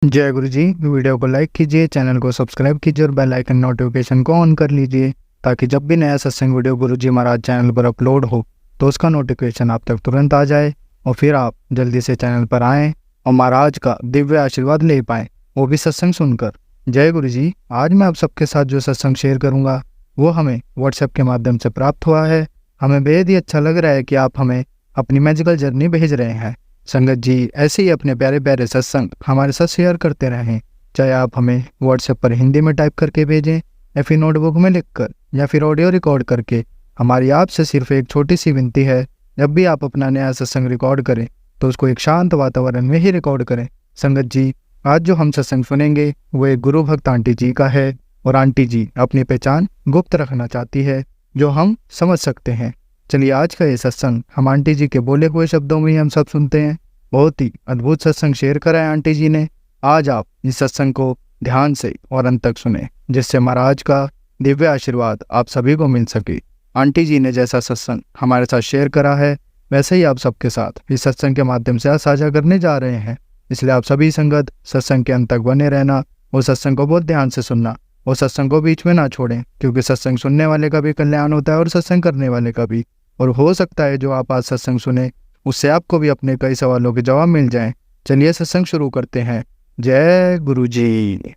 जय गुरु जी। वीडियो को लाइक कीजिए, चैनल को सब्सक्राइब कीजिए और बेल आइकन नोटिफिकेशन को ऑन कर लीजिए ताकि जब भी नया सत्संग वीडियो गुरु जी महाराज चैनल पर अपलोड हो तो उसका नोटिफिकेशन आप तक तुरंत आ जाए और फिर आप जल्दी से चैनल पर आएँ और महाराज का दिव्य आशीर्वाद ले पाएँ, वो भी सत्संग सुनकर। जय गुरु जी। आज मैं आप सबके साथ जो सत्संग शेयर करूँगा वो हमें व्हाट्सएप के माध्यम से प्राप्त हुआ है। हमें बेहद ही अच्छा लग रहा है कि आप हमें अपनी मैजिकल जर्नी भेज रहे हैं। संगत जी ऐसे ही अपने प्यारे प्यारे सत्संग हमारे साथ शेयर करते रहें, चाहे आप हमें व्हाट्सएप पर हिंदी में टाइप करके भेजें या फिर नोटबुक में लिखकर या फिर ऑडियो रिकॉर्ड करके। हमारी आपसे सिर्फ एक छोटी सी विनती है, जब भी आप अपना नया सत्संग रिकॉर्ड करें तो उसको एक शांत वातावरण में ही रिकॉर्ड करें। संगत जी आज जो हम सत्संग सुनेंगे वो एक गुरु भक्त आंटी जी का है और आंटी जी अपनी पहचान गुप्त रखना चाहती है जो हम समझ सकते हैं। चलिए आज का ये सत्संग हम आंटी जी के बोले हुए शब्दों में ही हम सब सुनते हैं। बहुत ही अद्भुत सत्संग शेयर करा है आंटी जी ने। आज आप इस सत्संग को ध्यान से और अंत तक सुने जिससे महाराज का दिव्य आशीर्वाद आप सभी को मिल सके। आंटी जी ने जैसा सत्संग हमारे साथ शेयर करा है वैसे ही आप सबके साथ इस सत्संग के माध्यम से आज साझा करने जा रहे हैं। इसलिए आप सभी संगत सत्संग के अंत तक बने रहना और सत्संग को बहुत ध्यान से सुनना और सत्संग को बीच में ना छोड़ें, क्योंकि सत्संग सुनने वाले का भी कल्याण होता है और सत्संग करने वाले का भी। और हो सकता है जो आप आज सत्संग सुने उससे आपको भी अपने कई सवालों के जवाब मिल जाएं। चलिए सत्संग शुरू करते हैं। जय गुरु जी।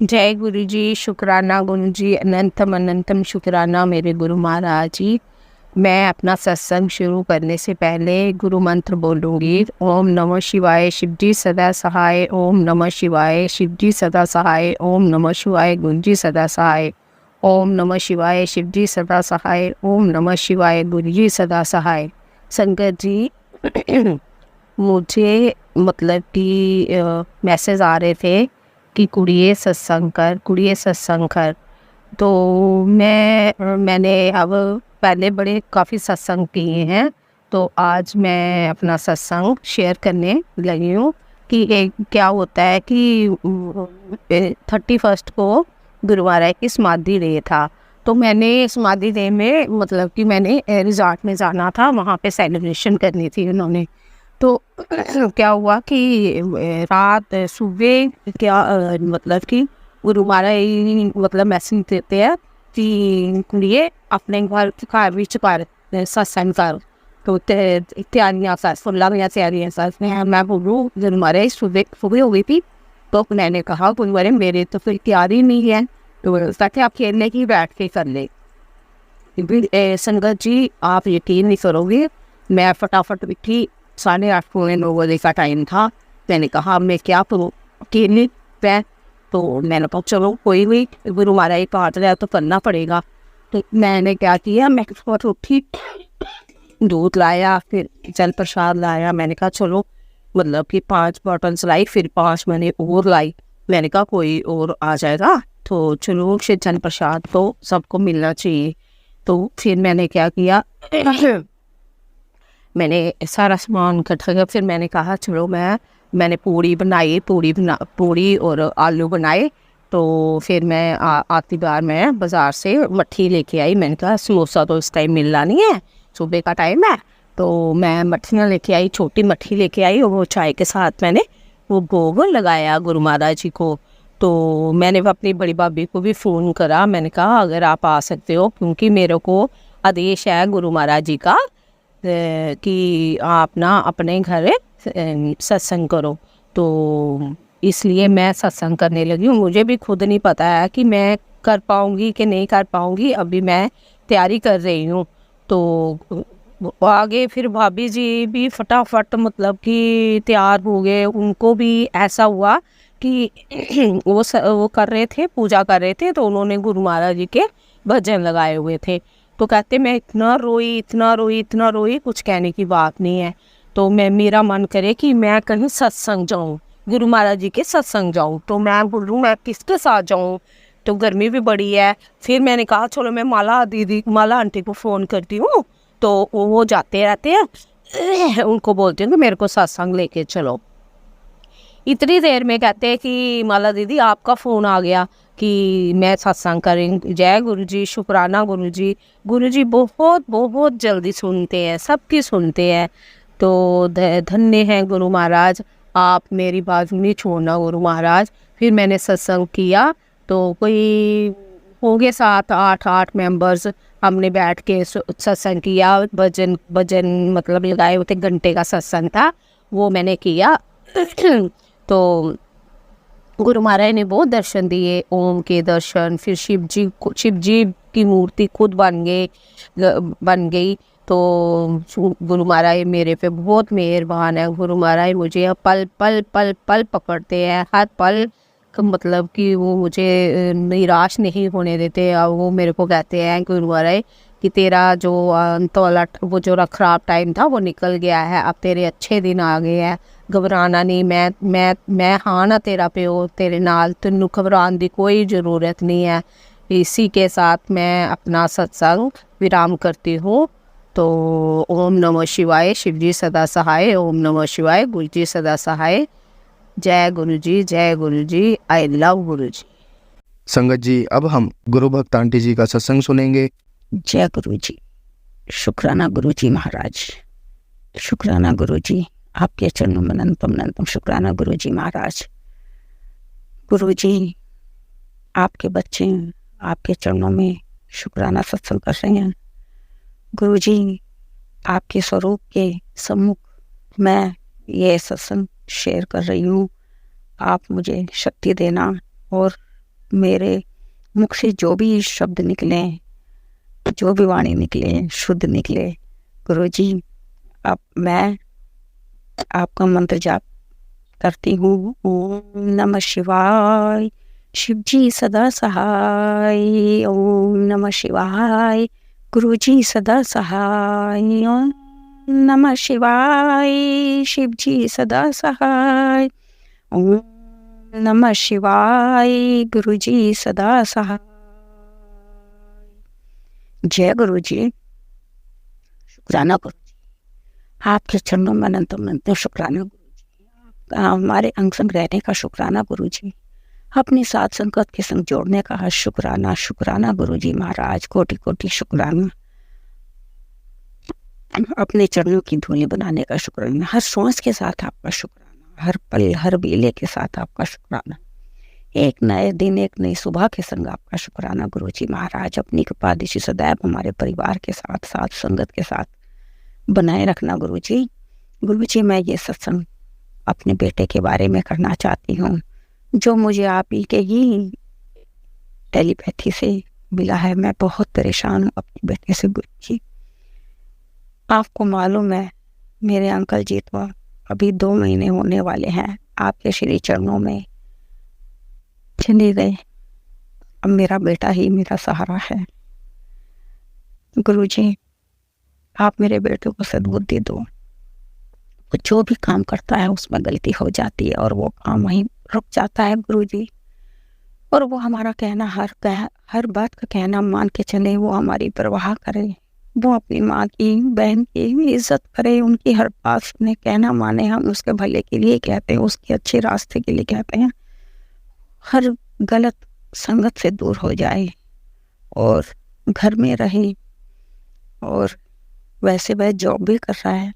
जय गुरु जी। शुक्राना गुरु जी, अनंतम अनंतम शुक्राना मेरे गुरु महाराज जी। मैं अपना सत्संग शुरू करने से पहले गुरु मंत्र बोलूँगी। ओम नमः शिवाय शिव जी सदा सहाय, ओम नमः शिवाय शिव जी सदा सहाय, ओम नमः शिवाय गुरु जी सदा सहाय, ओम नमः शिवाय शिव जी सदा सहाय, ओम नमः शिवाय गुरु जी सदा सहाय। संगत जी मुझे मतलब कि मैसेज आ रहे थे कि कुड़िए सत्संग कर, कुड़िए सत्संग कर। तो मैंने अब पहले बड़े काफ़ी सत्संग किए हैं, तो आज मैं अपना सत्संग शेयर करने लगी हूँ कि एक क्या होता है कि 31 को गुरु महाराज की समाधि डे था। तो मैंने समाधि डे में मतलब कि मैंने रिजॉर्ट में जाना था, वहाँ पे सेलिब्रेशन करनी थी उन्होंने। तो क्या हुआ कि रात सुबह क्या मतलब कि गुरु महाराज मतलब मैसेज देते हैं कि कुड़िए अपने घर विच कर सत्संग कर। तो तैयारियाँ कर, फुल्ला में तैयारियाँ कर। मैं बोलूँ गुरु महाराज सुबह हो गई थी, तो मैंने कहा गुरु महाराज मेरे तो फिर तैयारी नहीं है, तो कहते आप खेलने की बैठ के कर ले। संगत जी आप यकीन नहीं करोगे, मैं फटाफट उठी, 8:30 पौने 9 बजे का टाइम था। मैंने कहा मैं क्या करूँ अकेले पे, तो मैंने कहा चलो कोई नहीं, गुरु महाराज पाठ रहा तो करना पड़ेगा। तो मैंने क्या किया, मैं फटाफट उठी, दूध लाया, फिर जल प्रसाद लाया। मैंने कहा चलो मतलब कि 5 बॉटल्स लाई, फिर 5 मैंने और लाई। मैंने कहा कोई और आ जाएगा तो चलो जल प्रसाद तो सबको मिलना चाहिए। तो फिर मैंने क्या किया मैंने सारा सामान इकट्ठा किया। फिर मैंने कहा चलो मैंने पूड़ी बनाई, पूड़ी और आलू बनाए। तो फिर मैं आती बार मैं बाज़ार से मट्ठी लेके आई। मैंने कहा समोसा तो इस टाइम मिलना नहीं है, सुबह का टाइम है। तो मैं मट्ठियाँ लेके आई, छोटी मट्ठी लेके आई और वो चाय के साथ मैंने वो भोग लगाया गुरु महाराज जी को। तो मैंने अपनी बड़ी भाभी को भी फ़ोन करा, मैंने कहा अगर आप आ सकते हो, क्योंकि मेरे को आदेश है गुरु महाराज जी का कि आप ना अपने घर सत्संग करो। तो इसलिए मैं सत्संग करने लगी हूँ। मुझे भी खुद नहीं पता है कि मैं कर पाऊँगी कि नहीं कर पाऊँगी, अभी मैं तैयारी कर रही हूँ। तो आगे फिर भाभी जी भी फटाफट मतलब कि तैयार हो गए। उनको भी ऐसा हुआ कि वो कर रहे थे, पूजा कर रहे थे, तो उन्होंने गुरु महाराज जी के भजन लगाए हुए थे। तो कहते मैं इतना रोई कुछ कहने की बात नहीं है। तो मेरा मन करे कि मैं कहीं सत्संग जाऊं, गुरु महाराज जी के सत्संग जाऊं। तो मैं बोलूँ मैं किसके साथ जाऊं, तो गर्मी भी बड़ी है। फिर मैंने कहा चलो मैं माला आंटी को फ़ोन करती हूँ, तो वो जाते रहते हैं, उनको बोलती हूँ कि मेरे को सत्संग लेके चलो। इतनी देर में कहते हैं कि माला दीदी आपका फ़ोन आ गया कि मैं सत्संग करेंगे। जय गुरु जी, शुक्राना गुरु जी। गुरु जी बहुत बहुत जल्दी सुनते हैं, सबकी सुनते हैं। तो धन्य हैं गुरु महाराज। आप मेरी बाजू नहीं छोड़ना गुरु महाराज। फिर मैंने सत्संग किया, तो कोई हो गए 7-8 मेंबर्स, हमने बैठ के सत्संग किया। भजन भजन मतलब लगाए होते, घंटे का सत्संग था, वो मैंने किया। तो गुरु महाराज ने बहुत दर्शन दिए, ओम के दर्शन, फिर शिव जी की मूर्ति खुद बन गई। तो गुरु महाराज मेरे पे बहुत मेहरबान है। गुरु महाराज मुझे पल पल पल पल पकड़ते हैं, हर पल मतलब कि वो मुझे निराश नहीं होने देते। और वो मेरे को कहते हैं गुरु महाराज कि तेरा जो तौला वो जो खराब टाइम था वो निकल गया है, अब तेरे अच्छे दिन आ गए हैं, घबराना नहीं, मैं हाँ ना तेरा प्यो तेरे नाल, तेनू घबराने की कोई ज़रूरत नहीं है। इसी के साथ मैं अपना सत्संग विराम करती हूँ। तो ओम नमः शिवाय, शिव जी सदा सहाय। ओम नमः शिवाय, गुरु जी सदा सहाय। जय गुरु जी, जय गुरु जी, आई लव गुरु जी। संगत जी, अब हम गुरु भक्त आंटी जी का सत्संग सुनेंगे। जय गुरु जी। शुक्राना गुरु जी महाराज, शुक्राना गुरु जी, आपके चरणों में अनंतम शुक्राना गुरु जी महाराज। गुरु जी, आपके बच्चे आपके चरणों में शुक्राना सत्संग कर रहे हैं। गुरु जी, आपके स्वरूप के सम्मुख मैं ये सत्संग शेयर कर रही हूँ। आप मुझे शक्ति देना और मेरे मुख से जो भी शब्द निकले, जो भी वाणी निकले, शुद्ध निकले। गुरु जी, अब मैं आपका मंत्र जाप करती हूँ। ओम नमः शिवाय, शिव जी सदा सहाय। ओम नमः शिवाय, गुरु जी सदा सहाय। ओम नमः शिवाय, शिव जी सदा सहाय। ओम नमः शिवाय, गुरु जी सदा सहाय। जय गुरु जी। शुक्राना गुरु जी, आपके चरणों में अनंतम शुक्राना गुरु जी। हमारे अंग संग रहने का शुक्राना गुरु जी, अपनी साथ संगत के संग जोड़ने का शुक्राना गुरु जी महाराज, कोटि कोटि शुक्राना। अपने चरणों की धूली बनाने का शुक्राना, हर सांस के साथ आपका शुक्राना, हर पल हर बेले के साथ आपका शुक्राना। एक नए दिन, एक नई सुबह के संग आपका शुक्राना गुरु जी महाराज। अपनी कृपा दृष्टि सदैव हमारे परिवार के साथ साथ संगत के साथ बनाए रखना गुरु जी। गुरु जी, मैं ये सत्संग अपने बेटे के बारे में करना चाहती हूँ, जो मुझे आप ही के ही टेलीपैथी से मिला है। मैं बहुत परेशान हूँ अपने बेटे से गुरु जी। आपको मालूम है, मेरे अंकल जी तो अभी 2 महीने होने वाले हैं आपके श्री चरणों में चले गए। अब मेरा बेटा ही मेरा सहारा है। गुरु जी, आप मेरे बेटे को सद्बुद्धि दो। वो जो भी काम करता है उसमें गलती हो जाती है और वो काम वहीं रुक जाता है गुरु जी। और वो हमारा कहना हर बात का कहना मान के चले, वो हमारी परवाह करे, वो अपनी माँ की बहन की भी इज्जत करे, उनकी हर बात सुने, कहना माने। हम उसके भले के लिए कहते हैं, उसके अच्छे रास्ते के लिए कहते हैं। हर गलत संगत से दूर हो जाए और घर में रहे। और वैसे वह जॉब भी कर रहा है,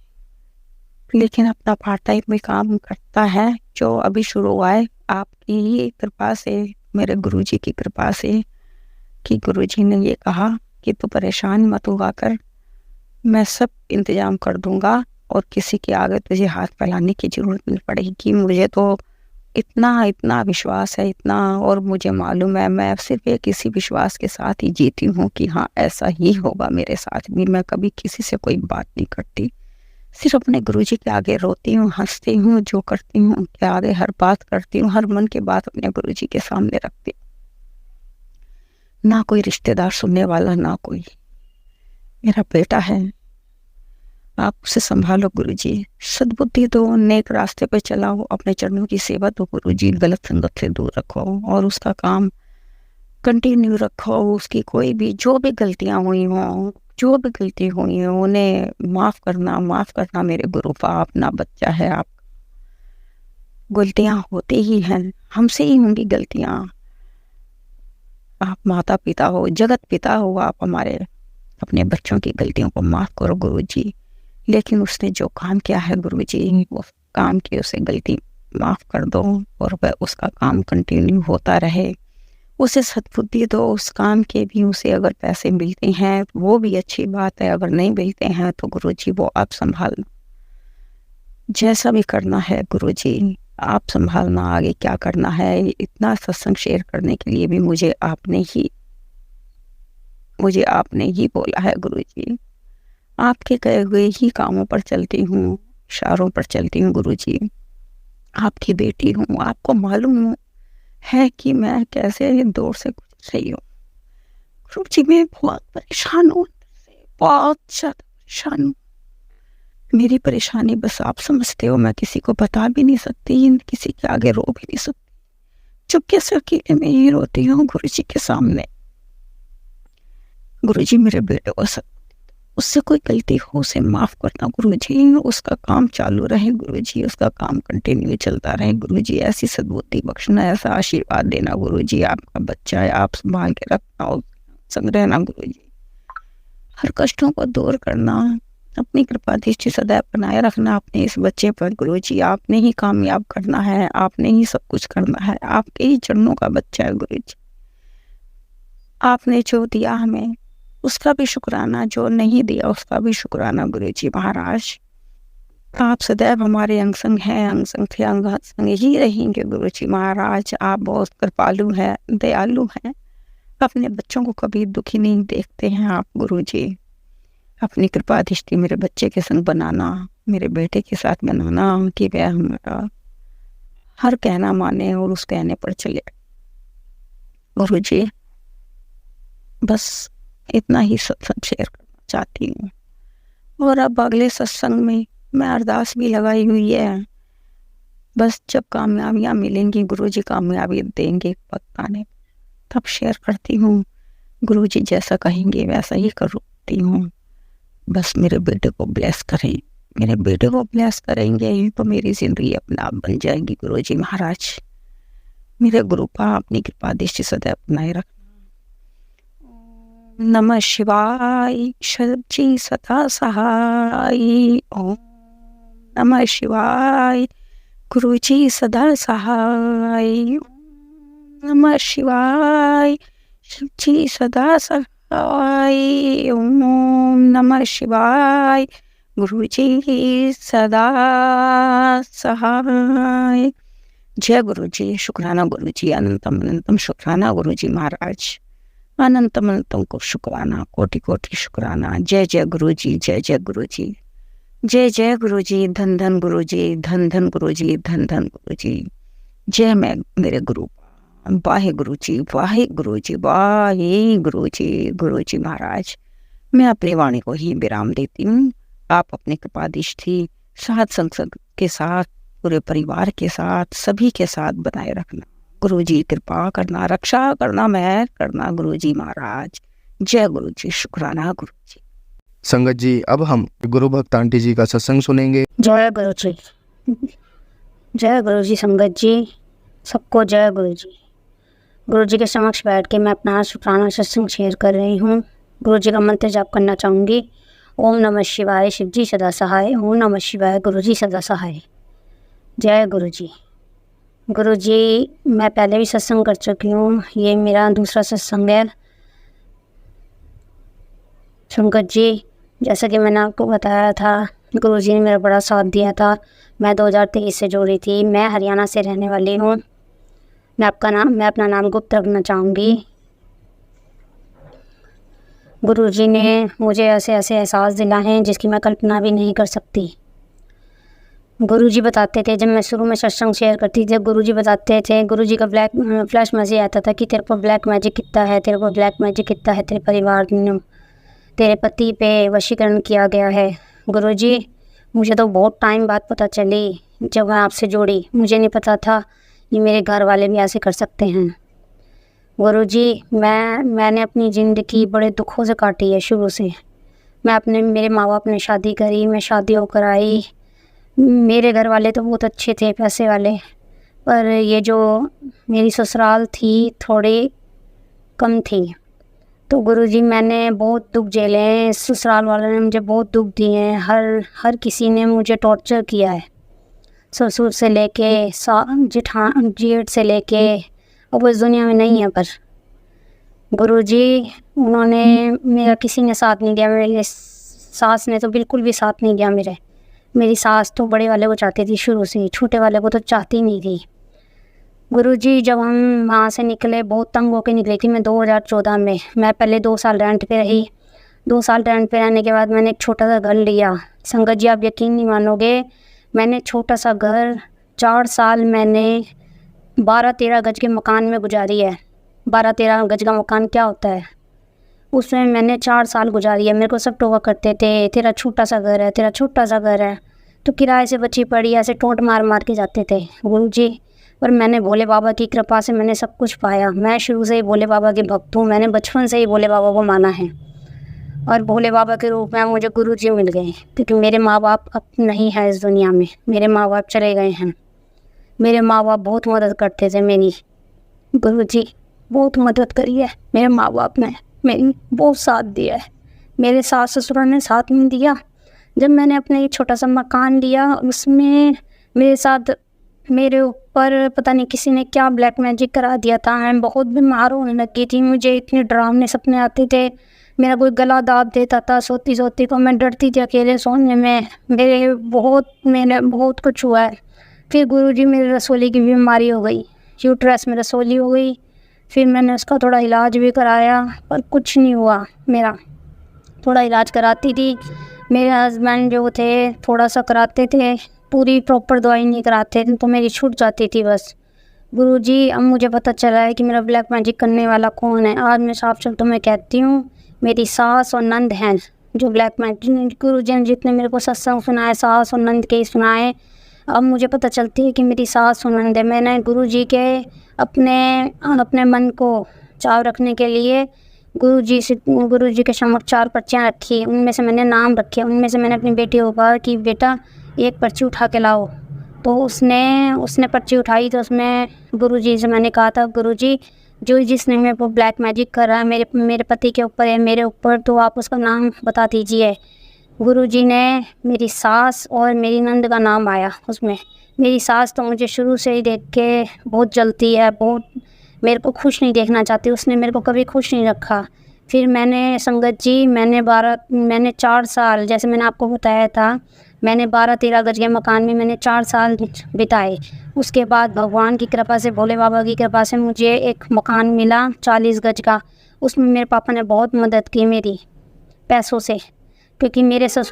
लेकिन अपना पार्ट टाइम में काम करता है, जो अभी शुरू हुआ है आपकी ही कृपा से, मेरे गुरुजी की कृपा से, कि गुरुजी ने ये कहा कि तू परेशान मत हुआ कर, मैं सब इंतजाम कर दूंगा और किसी के आगे तुझे हाथ फैलाने की जरूरत नहीं पड़ेगी। मुझे तो इतना विश्वास है, इतना, और मुझे मालूम है, मैं सिर्फ एक इसी विश्वास के साथ ही जीती हूँ कि हाँ ऐसा ही होगा मेरे साथ भी। मैं कभी किसी से कोई बात नहीं करती, सिर्फ अपने गुरुजी के आगे रोती हूँ, हंसती हूँ, जो करती हूँ उनके आगे हर बात करती हूँ, हर मन की बात अपने गुरुजी के सामने रखती हूँ। ना कोई रिश्तेदार सुनने वाला, ना कोई। मेरा बेटा है, आप उसे संभालो गुरुजी, सद्बुद्धि दो, नेक रास्ते पे चलाओ, अपने चरणों की सेवा दो गुरुजी, गलत संगत से दूर रखो और उसका काम कंटिन्यू रखो। उसकी कोई भी जो भी गलतियां हुई हों, जो भी गलती हुई हो, उन्हें माफ करना मेरे गुरु का अपना बच्चा है। आप गलतियां होती ही हैं, हमसे ही होंगी गलतियां। आप माता पिता हो, जगत पिता हो, आप हमारे अपने बच्चों की गलतियों को माफ करो गुरुजी। लेकिन उसने जो काम किया है गुरुजी, वो काम की उसे गलती माफ़ कर दो और वह उसका काम कंटिन्यू होता रहे। उसे सद्बुद्धि दो, उस काम के भी उसे अगर पैसे मिलते हैं वो भी अच्छी बात है, अगर नहीं मिलते हैं तो गुरुजी वो आप संभालना, जैसा भी करना है गुरुजी आप संभालना, आगे क्या करना है। इतना सत्संग शेयर करने के लिए भी मुझे आपने ही बोला है गुरुजी। आपके कहे हुए ही कामों पर चलती हूँ, इशारों पर चलती हूँ गुरुजी। आपकी बेटी हूँ, आपको मालूम है कि मैं कैसे ये दौर से गुजर रही हूँ गुरुजी। मैं बहुत परेशान हूँ, बहुत ज़्यादा परेशान हूँ। मेरी परेशानी बस आप समझते हो, मैं किसी को बता भी नहीं सकती, किसी के आगे रो भी नहीं सकती, चुपके से अकेले में ही रोती हूँ गुरुजी के सामने। गुरुजी मेरे बेटे को उससे कोई गलती हो उसे माफ़ करना गुरुजी, उसका काम चालू रहे गुरुजी, उसका काम कंटिन्यू चलता रहे गुरुजी। ऐसी सद्बुद्धि बख्शना, ऐसा आशीर्वाद देना गुरुजी। आपका बच्चा है, आप संभाल के रखना और संग रहना गुरुजी। हर कष्टों को दूर करना, अपनी कृपा दृष्टि सदैव बनाए रखना अपने इस बच्चे पर गुरुजी। आपने ही कामयाब करना है, आपने ही सब कुछ करना है, आपके ही चरणों का बच्चा है गुरुजी। आपने जो दिया हमें उसका भी शुक्राना, जो नहीं दिया उसका भी शुक्राना गुरुजी महाराज। आप सदैव हमारे अंग संग हैं, अंग संग थे, अंग संग ही रहेंगे गुरुजी महाराज। आप बहुत कृपालु हैं, दयालु हैं, अपने बच्चों को कभी दुखी नहीं देखते हैं आप गुरुजी। अपनी कृपा दृष्टि मेरे बच्चे के संग बनाना, मेरे बेटे के साथ बनाना कि वह हमारा हर कहना माने और उस कहने पर चले गुरुजी। बस इतना ही सत्संग शेयर करना चाहती हूँ। और अब अगले सत्संग में मैं अरदास भी लगाई हुई है, बस जब कामयाबियाँ मिलेंगी गुरुजी, कामयाबी देंगे पक्का ने, तब शेयर करती हूँ गुरुजी। जैसा कहेंगे वैसा ही करती हूँ। बस मेरे बेटे को ब्लेस करें, मेरे बेटे को ब्लेस करेंगे तो मेरी जिंदगी अपने आप बन जाएगी गुरुजी महाराज। मेरे गुरु का अपनी कृपा दृष्टि सदैव बनाए रखना। नमः शिवाय, शिवजी सदा सहाय। ओम नमः शिवाय, गुरुजी सदा सहाय। ओम नमः शिवाय, शिवजी सदा सहाय। ओम नमः शिवाय, गुरुजी सदा सहाय। जय गुरुजी, शुक्राना गुरुजी, अनंतम अनंतम शुक्राना गुरुजी महाराज, अनंतम अनंतम को शुक्राना, कोटि कोटि शुक्राना। जय जय गुरुजी, जय जय गुरुजी, जय जय गुरुजी, धन धन गुरुजी, धन धन गुरुजी, धन धन गुरुजी। जय मैं मेरे गुरु, वाहे गुरुजी, वाहे गुरुजी, वाहे गुरुजी, गुरुजी महाराज। मैं अपनी वाणी को ही विराम देती हूँ। आप अपने कृपा दृष्टि साथ संग के साथ, पूरे परिवार के साथ, सभी के साथ बनाए रखना गुरुजी। कृपा करना, रक्षा करना, मेहर करना गुरुजी महाराज। जय गुरुजी, शुक्राना गुरुजी। संगत जी, अब हम गुरु भक्त आंटी जी का सत्संग सुनेंगे। जय गुरुजी, जय गुरुजी। संगत जी सबको जय गुरुजी। गुरुजी के समक्ष बैठ के मैं अपना शुक्राना सत्संग शेयर कर रही हूँ। गुरुजी का मंत्र जाप करना चाहूँगी। ओम नमः शिवाय, शिवजी सदा सहाय। ओम नमः शिवाय, गुरुजी सदा सहाय। जय गुरुजी। गुरुजी मैं पहले भी सत्संग कर चुकी हूँ, ये मेरा दूसरा सत्संग है। संगत जी, जैसा कि मैंने आपको बताया था, गुरुजी ने मेरा बड़ा साथ दिया था। मैं 2023 से जुड़ी थी। मैं हरियाणा से रहने वाली हूँ। मैं अपना नाम गुप्त रखना चाहूँगी। गुरुजी ने मुझे ऐसे ऐसे एहसास दिला हैं जिसकी मैं कल्पना भी नहीं कर सकती। गुरुजी बताते थे, जब मैं शुरू में सत्संग शेयर करती थी, गुरुजी बताते थे, गुरुजी का फ्लैश मैसेज आता था कि तेरे को ब्लैक मैजिक कितना है, तेरे को ब्लैक मैजिक कितना है, तेरे परिवार ने, तेरे पति पे वशीकरण किया गया है। गुरुजी मुझे तो बहुत टाइम बाद पता चली जब मैं आपसे जुड़ी। मुझे नहीं पता था ये मेरे घर वाले भी ऐसे कर सकते हैं। गुरुजी मैंने अपनी ज़िंदगी बड़े दुखों से काटी है शुरू से। मेरे माँ बाप ने शादी करी, मैं शादी होकर आई। मेरे घर वाले तो बहुत अच्छे थे, पैसे वाले, पर ये जो मेरी ससुराल थी थोड़ी कम थी। तो गुरुजी मैंने बहुत दुख झेले हैं। ससुराल वालों ने मुझे बहुत दुख दिए हैं। हर किसी ने मुझे टॉर्चर किया है। ससुर से लेके जेठ से लेके, अब वो इस दुनिया में नहीं है, पर गुरुजी उन्होंने मेरा किसी ने साथ नहीं दिया। मेरी सास ने तो बिल्कुल भी साथ नहीं दिया मेरी सास तो बड़े वाले को चाहती थी शुरू से ही, छोटे वाले को तो चाहती नहीं थी। गुरुजी जब हम वहाँ से निकले, बहुत तंग होकर निकली थी मैं 2014 में। मैं पहले 2 साल रेंट पे रही। 2 साल रेंट पे रहने के बाद मैंने एक छोटा सा घर लिया। संगत जी आप यकीन नहीं मानोगे, मैंने छोटा सा घर 4 साल मैंने 12-13 गज के मकान में गुजारी है। 12-13 गज का मकान क्या होता है, उसमें मैंने 4 साल गुजारी है। मेरे को सब टोका करते थे, तेरा छोटा सा घर है, तेरा छोटा सा घर है, तो किराए से बची पड़ी, ऐसे टोंट मार मार के जाते थे गुरुजी। पर मैंने भोले बाबा की कृपा से मैंने सब कुछ पाया। मैं शुरू से ही भोले बाबा के भक्त हूँ, मैंने बचपन से ही भोले बाबा को माना है, और भोले बाबा के रूप में मुझे गुरुजी मिल गए, क्योंकि मेरे माँ बाप अब नहीं है इस दुनिया में। मेरे माँ बाप चले गए हैं। मेरे माँ बाप बहुत मदद करते थे मेरी, गुरुजी बहुत मदद करी है। मेरे माँ बाप ने मेरी बहुत साथ दिया है। मेरे सास ससुर ने साथ नहीं दिया। जब मैंने अपना ये छोटा सा मकान लिया, उसमें मेरे साथ मेरे ऊपर पता नहीं किसी ने क्या ब्लैक मैजिक करा दिया था। मैं बहुत बीमार होने लगी थी, मुझे इतने डरावने सपने आते थे। मेरा कोई गला दाब देता था सोती सोती को, मैं डरती थी अकेले सोने में। मैंने बहुत कुछ हुआ है। फिर गुरुजी मेरी रसोली की बीमारी हो गई, यूट्रस में रसोली हो गई। फिर मैंने उसका थोड़ा इलाज भी कराया, पर कुछ नहीं हुआ मेरा। थोड़ा इलाज कराती थी, मेरे हस्बैंड जो थे थोड़ा सा कराते थे, पूरी प्रॉपर दवाई नहीं कराते थे, तो मेरी छूट जाती थी बस। गुरुजी अब मुझे पता चला है कि मेरा ब्लैक मैजिक करने वाला कौन है। आज मैं साफ शब्दों में कहती हूँ, मेरी सास और नंद हैं जो ब्लैक मैजिक। गुरुजी ने जितने मेरे को सत्संग सुनाए, सास और नंद के ही सुनाए। अब मुझे पता चलती है कि मेरी सास और नंद है। मैंने गुरुजी के अपने मन को चाव रखने के लिए गुरुजी के समक्ष 4 पर्चियाँ रखी। उनमें से मैंने नाम रखे। उनमें से मैंने अपनी बेटी को कहा कि बेटा एक पर्ची उठा के लाओ, तो उसने पर्ची उठाई। तो उसमें गुरुजी से मैंने कहा था, गुरुजी जो जिसने मेरे को ब्लैक मैजिक करा मेरे पति के ऊपर है, मेरे ऊपर, तो आप उसका नाम बता दीजिए। गुरुजी ने मेरी सास और मेरी नंद का नाम आया उसमें। मेरी सास तो मुझे शुरू से ही देख के बहुत जलती है, बहुत मेरे को खुश नहीं देखना चाहती। उसने मेरे को कभी खुश नहीं रखा। फिर मैंने संगत जी मैंने 4 साल, जैसे मैंने आपको बताया था, मैंने 12-13 गज के मकान में मैंने 4 साल बिताए। उसके बाद भगवान की कृपा से, भोले बाबा की कृपा से मुझे एक मकान मिला 40 गज का। उसमें मेरे पापा ने बहुत मदद की मेरी पैसों से, क्योंकि मेरी सास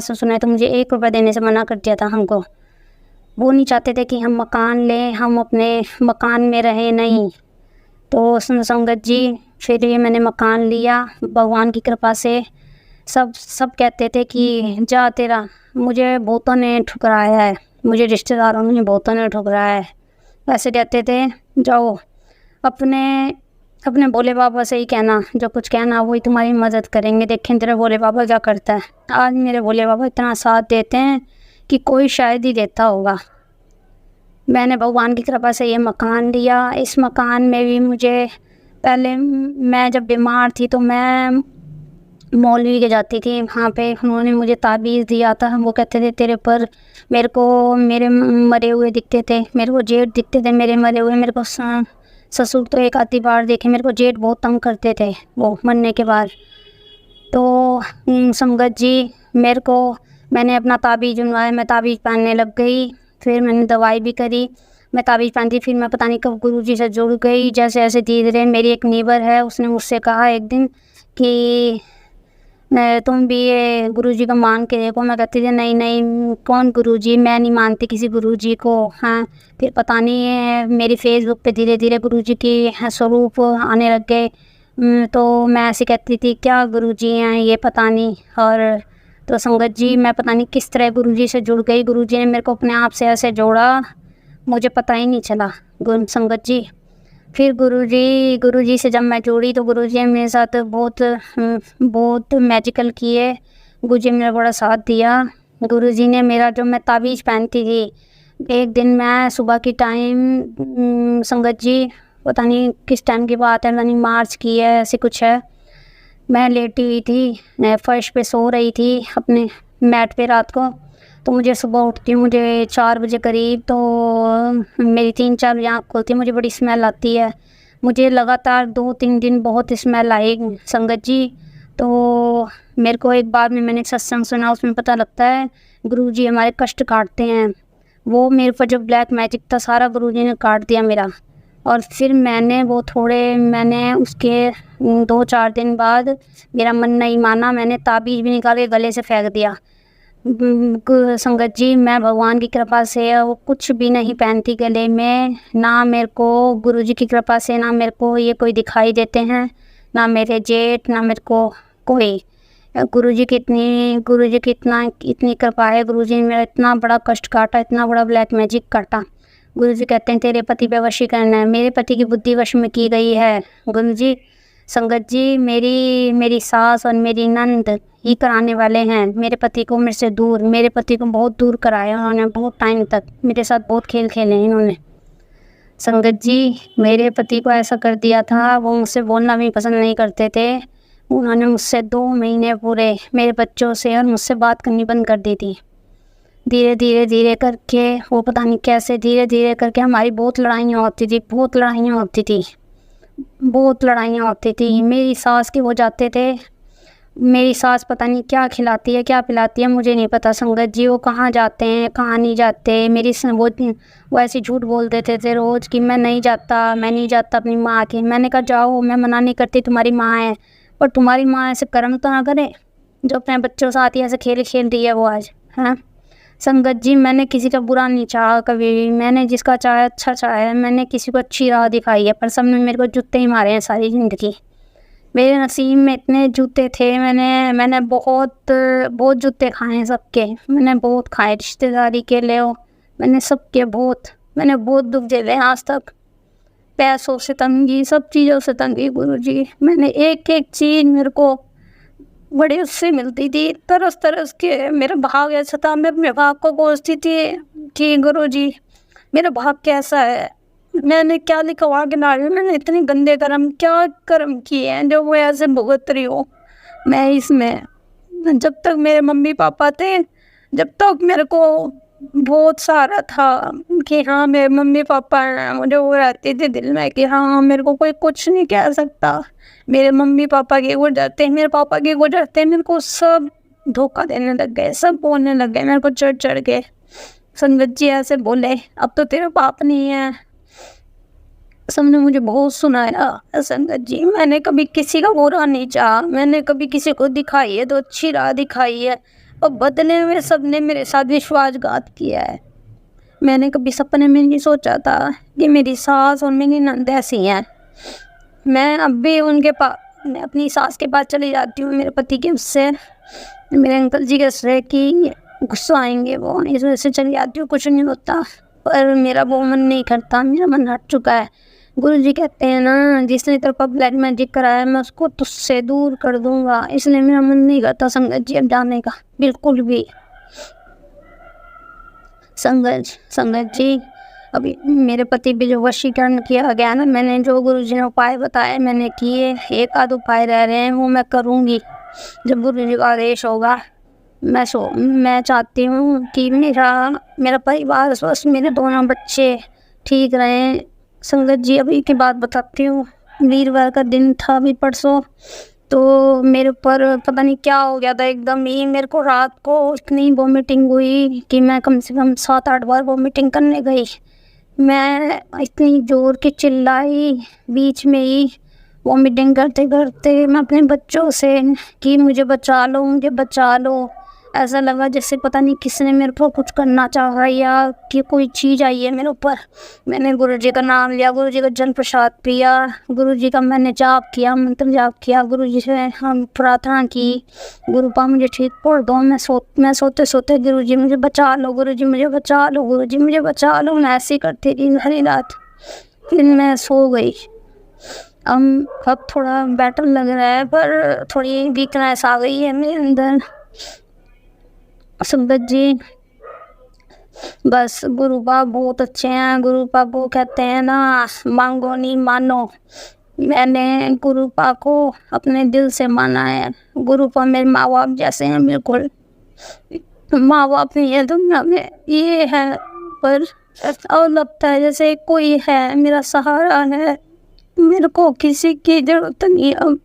ससुर ने तो मुझे 1 रुपया देने से मना कर दिया था हमको। वो नहीं चाहते थे कि हम मकान लें, हम अपने मकान में रहें, नहीं। तो संगत जी फिर ये मैंने मकान लिया भगवान की कृपा से। सब कहते थे कि जा तेरा, मुझे बहुतों ने ठुकराया है, मुझे रिश्तेदारों ने बहुतों ने ठुकराया है। वैसे कहते थे जाओ अपने भोले बाबा से ही कहना, जो कुछ कहना वही तुम्हारी मदद करेंगे, देखें तेरा भोले बाबा क्या करता है। आज मेरे भोले बाबा इतना साथ देते हैं कि कोई शायद ही देता होगा। मैंने भगवान की कृपा से ये मकान लिया। इस मकान में भी मुझे पहले, मैं जब बीमार थी तो मैं मौलवी के जाती थी, वहाँ पे उन्होंने मुझे ताबीज़ दिया था। वो कहते थे तेरे पर, मेरे को मेरे मरे हुए दिखते थे, मेरे को जेठ दिखते थे मेरे मरे हुए। मेरे को ससुर तो एक आधी बार देखे, मेरे को जेठ बहुत तंग करते थे वो मरने के बाद। तो संगत जी मैंने अपना ताबीज़ बनवाया, मैं ताबीज़ पहनने लग गई। फिर मैंने दवाई भी करी, मैं ताबीज़ पहनती। फिर मैं पता नहीं कब गुरुजी से जुड़ गई। जैसे ऐसे धीरे धीरे मेरी एक नीबर है, उसने मुझसे कहा एक दिन कि तुम भी ये गुरुजी को मान के देखो। मैं कहती थी नहीं कौन गुरुजी, मैं नहीं मानती किसी गुरुजी को। हाँ, फिर पता नहीं मेरी फेसबुक पे धीरे धीरे गुरुजी की स्वरूप आने लग गए। तो मैं ऐसे कहती थी क्या गुरुजी हैं ये पता नहीं। और तो संगत जी मैं पता नहीं किस तरह गुरुजी से जुड़ गई। गुरुजी ने मेरे को अपने आप से ऐसे जोड़ा, मुझे पता ही नहीं चला संगत जी। फिर गुरुजी से जब मैं जुड़ी तो गुरुजी ने मेरे साथ बहुत मैजिकल किए। गुरुजी ने मेरा बड़ा साथ दिया। गुरुजी ने मेरा जो मैं ताबीज़ पहनती थी, एक दिन मैं सुबह की टाइम संगत जी पता नहीं किस टाइम की बात है, पता नहीं मार्च की है, ऐसी कुछ है, मैं लेटी हुई थी, मैं फर्श पे सो रही थी अपने मैट पे रात को। तो मुझे सुबह उठती हूँ, मुझे 4 बजे करीब तो मेरी 3-4 बजे आँख खुलती है, मुझे बड़ी स्मेल आती है। मुझे लगातार 2-3 दिन बहुत स्मेल आई संगत जी। तो मेरे को एक बार में मैंने सत्संग सुना, उसमें पता लगता है गुरुजी हमारे कष्ट काटते हैं। वो मेरे पर जो ब्लैक मैजिक था सारा गुरुजी ने काट दिया मेरा। और फिर मैंने उसके 2-4 दिन बाद मेरा मन नहीं माना, मैंने ताबीज़ भी निकाल के गले से फेंक दिया। संगत जी, मैं भगवान की कृपा से वो कुछ भी नहीं पहनती गले में, ना मेरे को गुरुजी की कृपा से ना मेरे को ये कोई दिखाई देते हैं, ना मेरे जेठ, ना मेरे को कोई। गुरुजी की इतनी कृपा है। गुरुजी ने मेरा इतना बड़ा कष्ट काटा, इतना बड़ा ब्लैक मैजिक काटा। गुरुजी कहते हैं तेरे पति पे वशीकरण है, मेरे पति की बुद्धि वश में की गई है। गुरुजी, संगत जी, मेरी सास और मेरी नंद ही कराने वाले हैं मेरे पति को मेरे से दूर। मेरे पति को बहुत दूर कराया उन्होंने, बहुत टाइम तक मेरे साथ बहुत खेल खेले हैं इन्होंने। संगत जी, मेरे पति को ऐसा कर दिया था, वो मुझसे बोलना भी पसंद नहीं करते थे। उन्होंने मुझसे 2 महीने पूरे मेरे बच्चों से और मुझसे बात करनी बंद कर दी थी। धीरे करके वो पता नहीं कैसे धीरे करके हमारी बहुत लड़ाइयाँ होती थी। मेरी सास के वो जाते थे, मेरी सास पता नहीं क्या खिलाती है क्या पिलाती है मुझे नहीं पता संगत जी। वो कहाँ जाते हैं कहाँ नहीं जाते, वो ऐसे झूठ बोल देते थे रोज़ कि मैं नहीं जाता अपनी माँ के। मैंने कहा जाओ, मैं मना नहीं करती, तुम्हारी माँ है, पर तुम्हारी माँ ऐसे कर्म तो ना करे जो अपने बच्चों के साथ ही ऐसे खेल रही है वो आज, हैं संगत जी। मैंने किसी का बुरा नहीं चाहा कभी भी, मैंने जिसका चाहा अच्छा चाहा है, मैंने किसी को अच्छी राह दिखाई है, पर सबने मेरे को जूते ही मारे हैं सारी ज़िंदगी। मेरे नसीब में इतने जूते थे, मैंने बहुत जूते खाए हैं सबके, मैंने बहुत खाए, रिश्तेदारी के ले मैंने सबके मैंने बहुत दुख झेले आज तक। पैसों से तंगी, सब चीज़ों से तंगी गुरुजी। मैंने एक चीज़ मेरे को बड़ी उससे मिलती थी, तरस के। मेरा भाग ऐसा था, मैं अपने भाग को कोसती थी कि गुरुजी मेरा भाग कैसा है, मैंने क्या लिखवा के ला रही हूँ, मैंने इतने गंदे क्या कर्म किए हैं जो वो ऐसे भुगत रही हो। मैं इसमें जब तक मेरे मम्मी पापा थे, जब तक मेरे को बहुत सारा था कि हाँ मेरे मम्मी पापा हैं, मुझे वो रहती थी दिल में कि हाँ मेरे को कोई कुछ नहीं कह सकता। मेरे मम्मी पापा के गुजरते, मेरे पापा के गुजरते मेरे को सब धोखा देने लग गए, सब बोलने लग गए मेरे को चढ़ के। संगत जी ऐसे बोले अब तो तेरा पाप नहीं है, सबने मुझे बहुत सुनाया। संगत जी, मैंने कभी किसी का बुरा नहीं चाहा, मैंने कभी किसी को दिखाई है तो अच्छी राह दिखाई है, और बदले में सबने मेरे साथ विश्वासघात किया है। मैंने कभी सपने में नहीं सोचा था कि मेरी सास और मेरी नंद ऐसी हैं। मैं अब भी मैं अपनी सास के पास चली जाती हूँ, मेरे पति के उससे, मेरे अंकल जी के उससे कि गुस्सा आएंगे वो, इस वजह से चली जाती हूँ, कुछ नहीं होता। पर मेरा वो मन नहीं करता, मेरा मन हट चुका है। गुरुजी कहते हैं ना, जिसने तेरे पर ब्लैक मैजिक कराया मैं उसको तुझसे दूर कर दूंगा, इसलिए मेरा मन नहीं करता संगत जी अब जाने का बिल्कुल भी। संगत जी, अभी मेरे पति भी जो वशीकरण किया गया ना, मैंने जो गुरुजी ने उपाय बताए मैंने किए, एक आध उपाय रह रहे हैं वो मैं करूँगी जब गुरुजी का आदेश होगा। मैं चाहती हूँ कि मेरा परिवार स्वस्थ, मेरे दोनों बच्चे ठीक रहें। संगत जी, अभी की बात बताती हूँ, वीरवार का दिन था अभी परसों, तो मेरे ऊपर पता नहीं क्या हो गया था, एकदम ही मेरे को रात को इतनी वॉमिटिंग हुई कि मैं कम से कम 7-8 बार वॉमिटिंग करने गई। मैं इतनी ज़ोर की चिल्लाई, बीच में ही वॉमिटिंग करते करते मैं अपने बच्चों से कि मुझे बचा लो। ऐसा लगा जैसे पता नहीं किसने मेरे पर कुछ करना चाहा या कि कोई चीज़ आई है मेरे ऊपर। मैंने गुरुजी का नाम लिया, गुरुजी का जल प्रसाद पिया, गुरुजी का मैंने जाप किया, मंत्र जाप किया, गुरुजी से हम प्रार्थना की, गुरुपा मुझे ठीक कर दो। मैं सोते सोते गुरुजी मुझे बचा लो, गुरुजी मुझे बचा लो, गुरुजी मुझे बचा लो, मैं ऐसे ही करती रही सारी रात। फिर मैं सो गई। अब थोड़ा बेटर लग रहा है, पर थोड़ी वीकनेस आ गई है मेरे अंदर। संगत जी, बस गुरु बाप बहुत अच्छे हैं। गुरु बाप वो कहते हैं ना, मांगो नहीं मानो। मैंने गुरु बाप को अपने दिल से माना है। गुरु बाप मेरे माँ बाप जैसे हैं बिल्कुल। माँ बाप नहीं है दुनिया में, ये है। पर और लगता है जैसे कोई है, मेरा सहारा है, मेरे को किसी की जरूरत नहीं अब।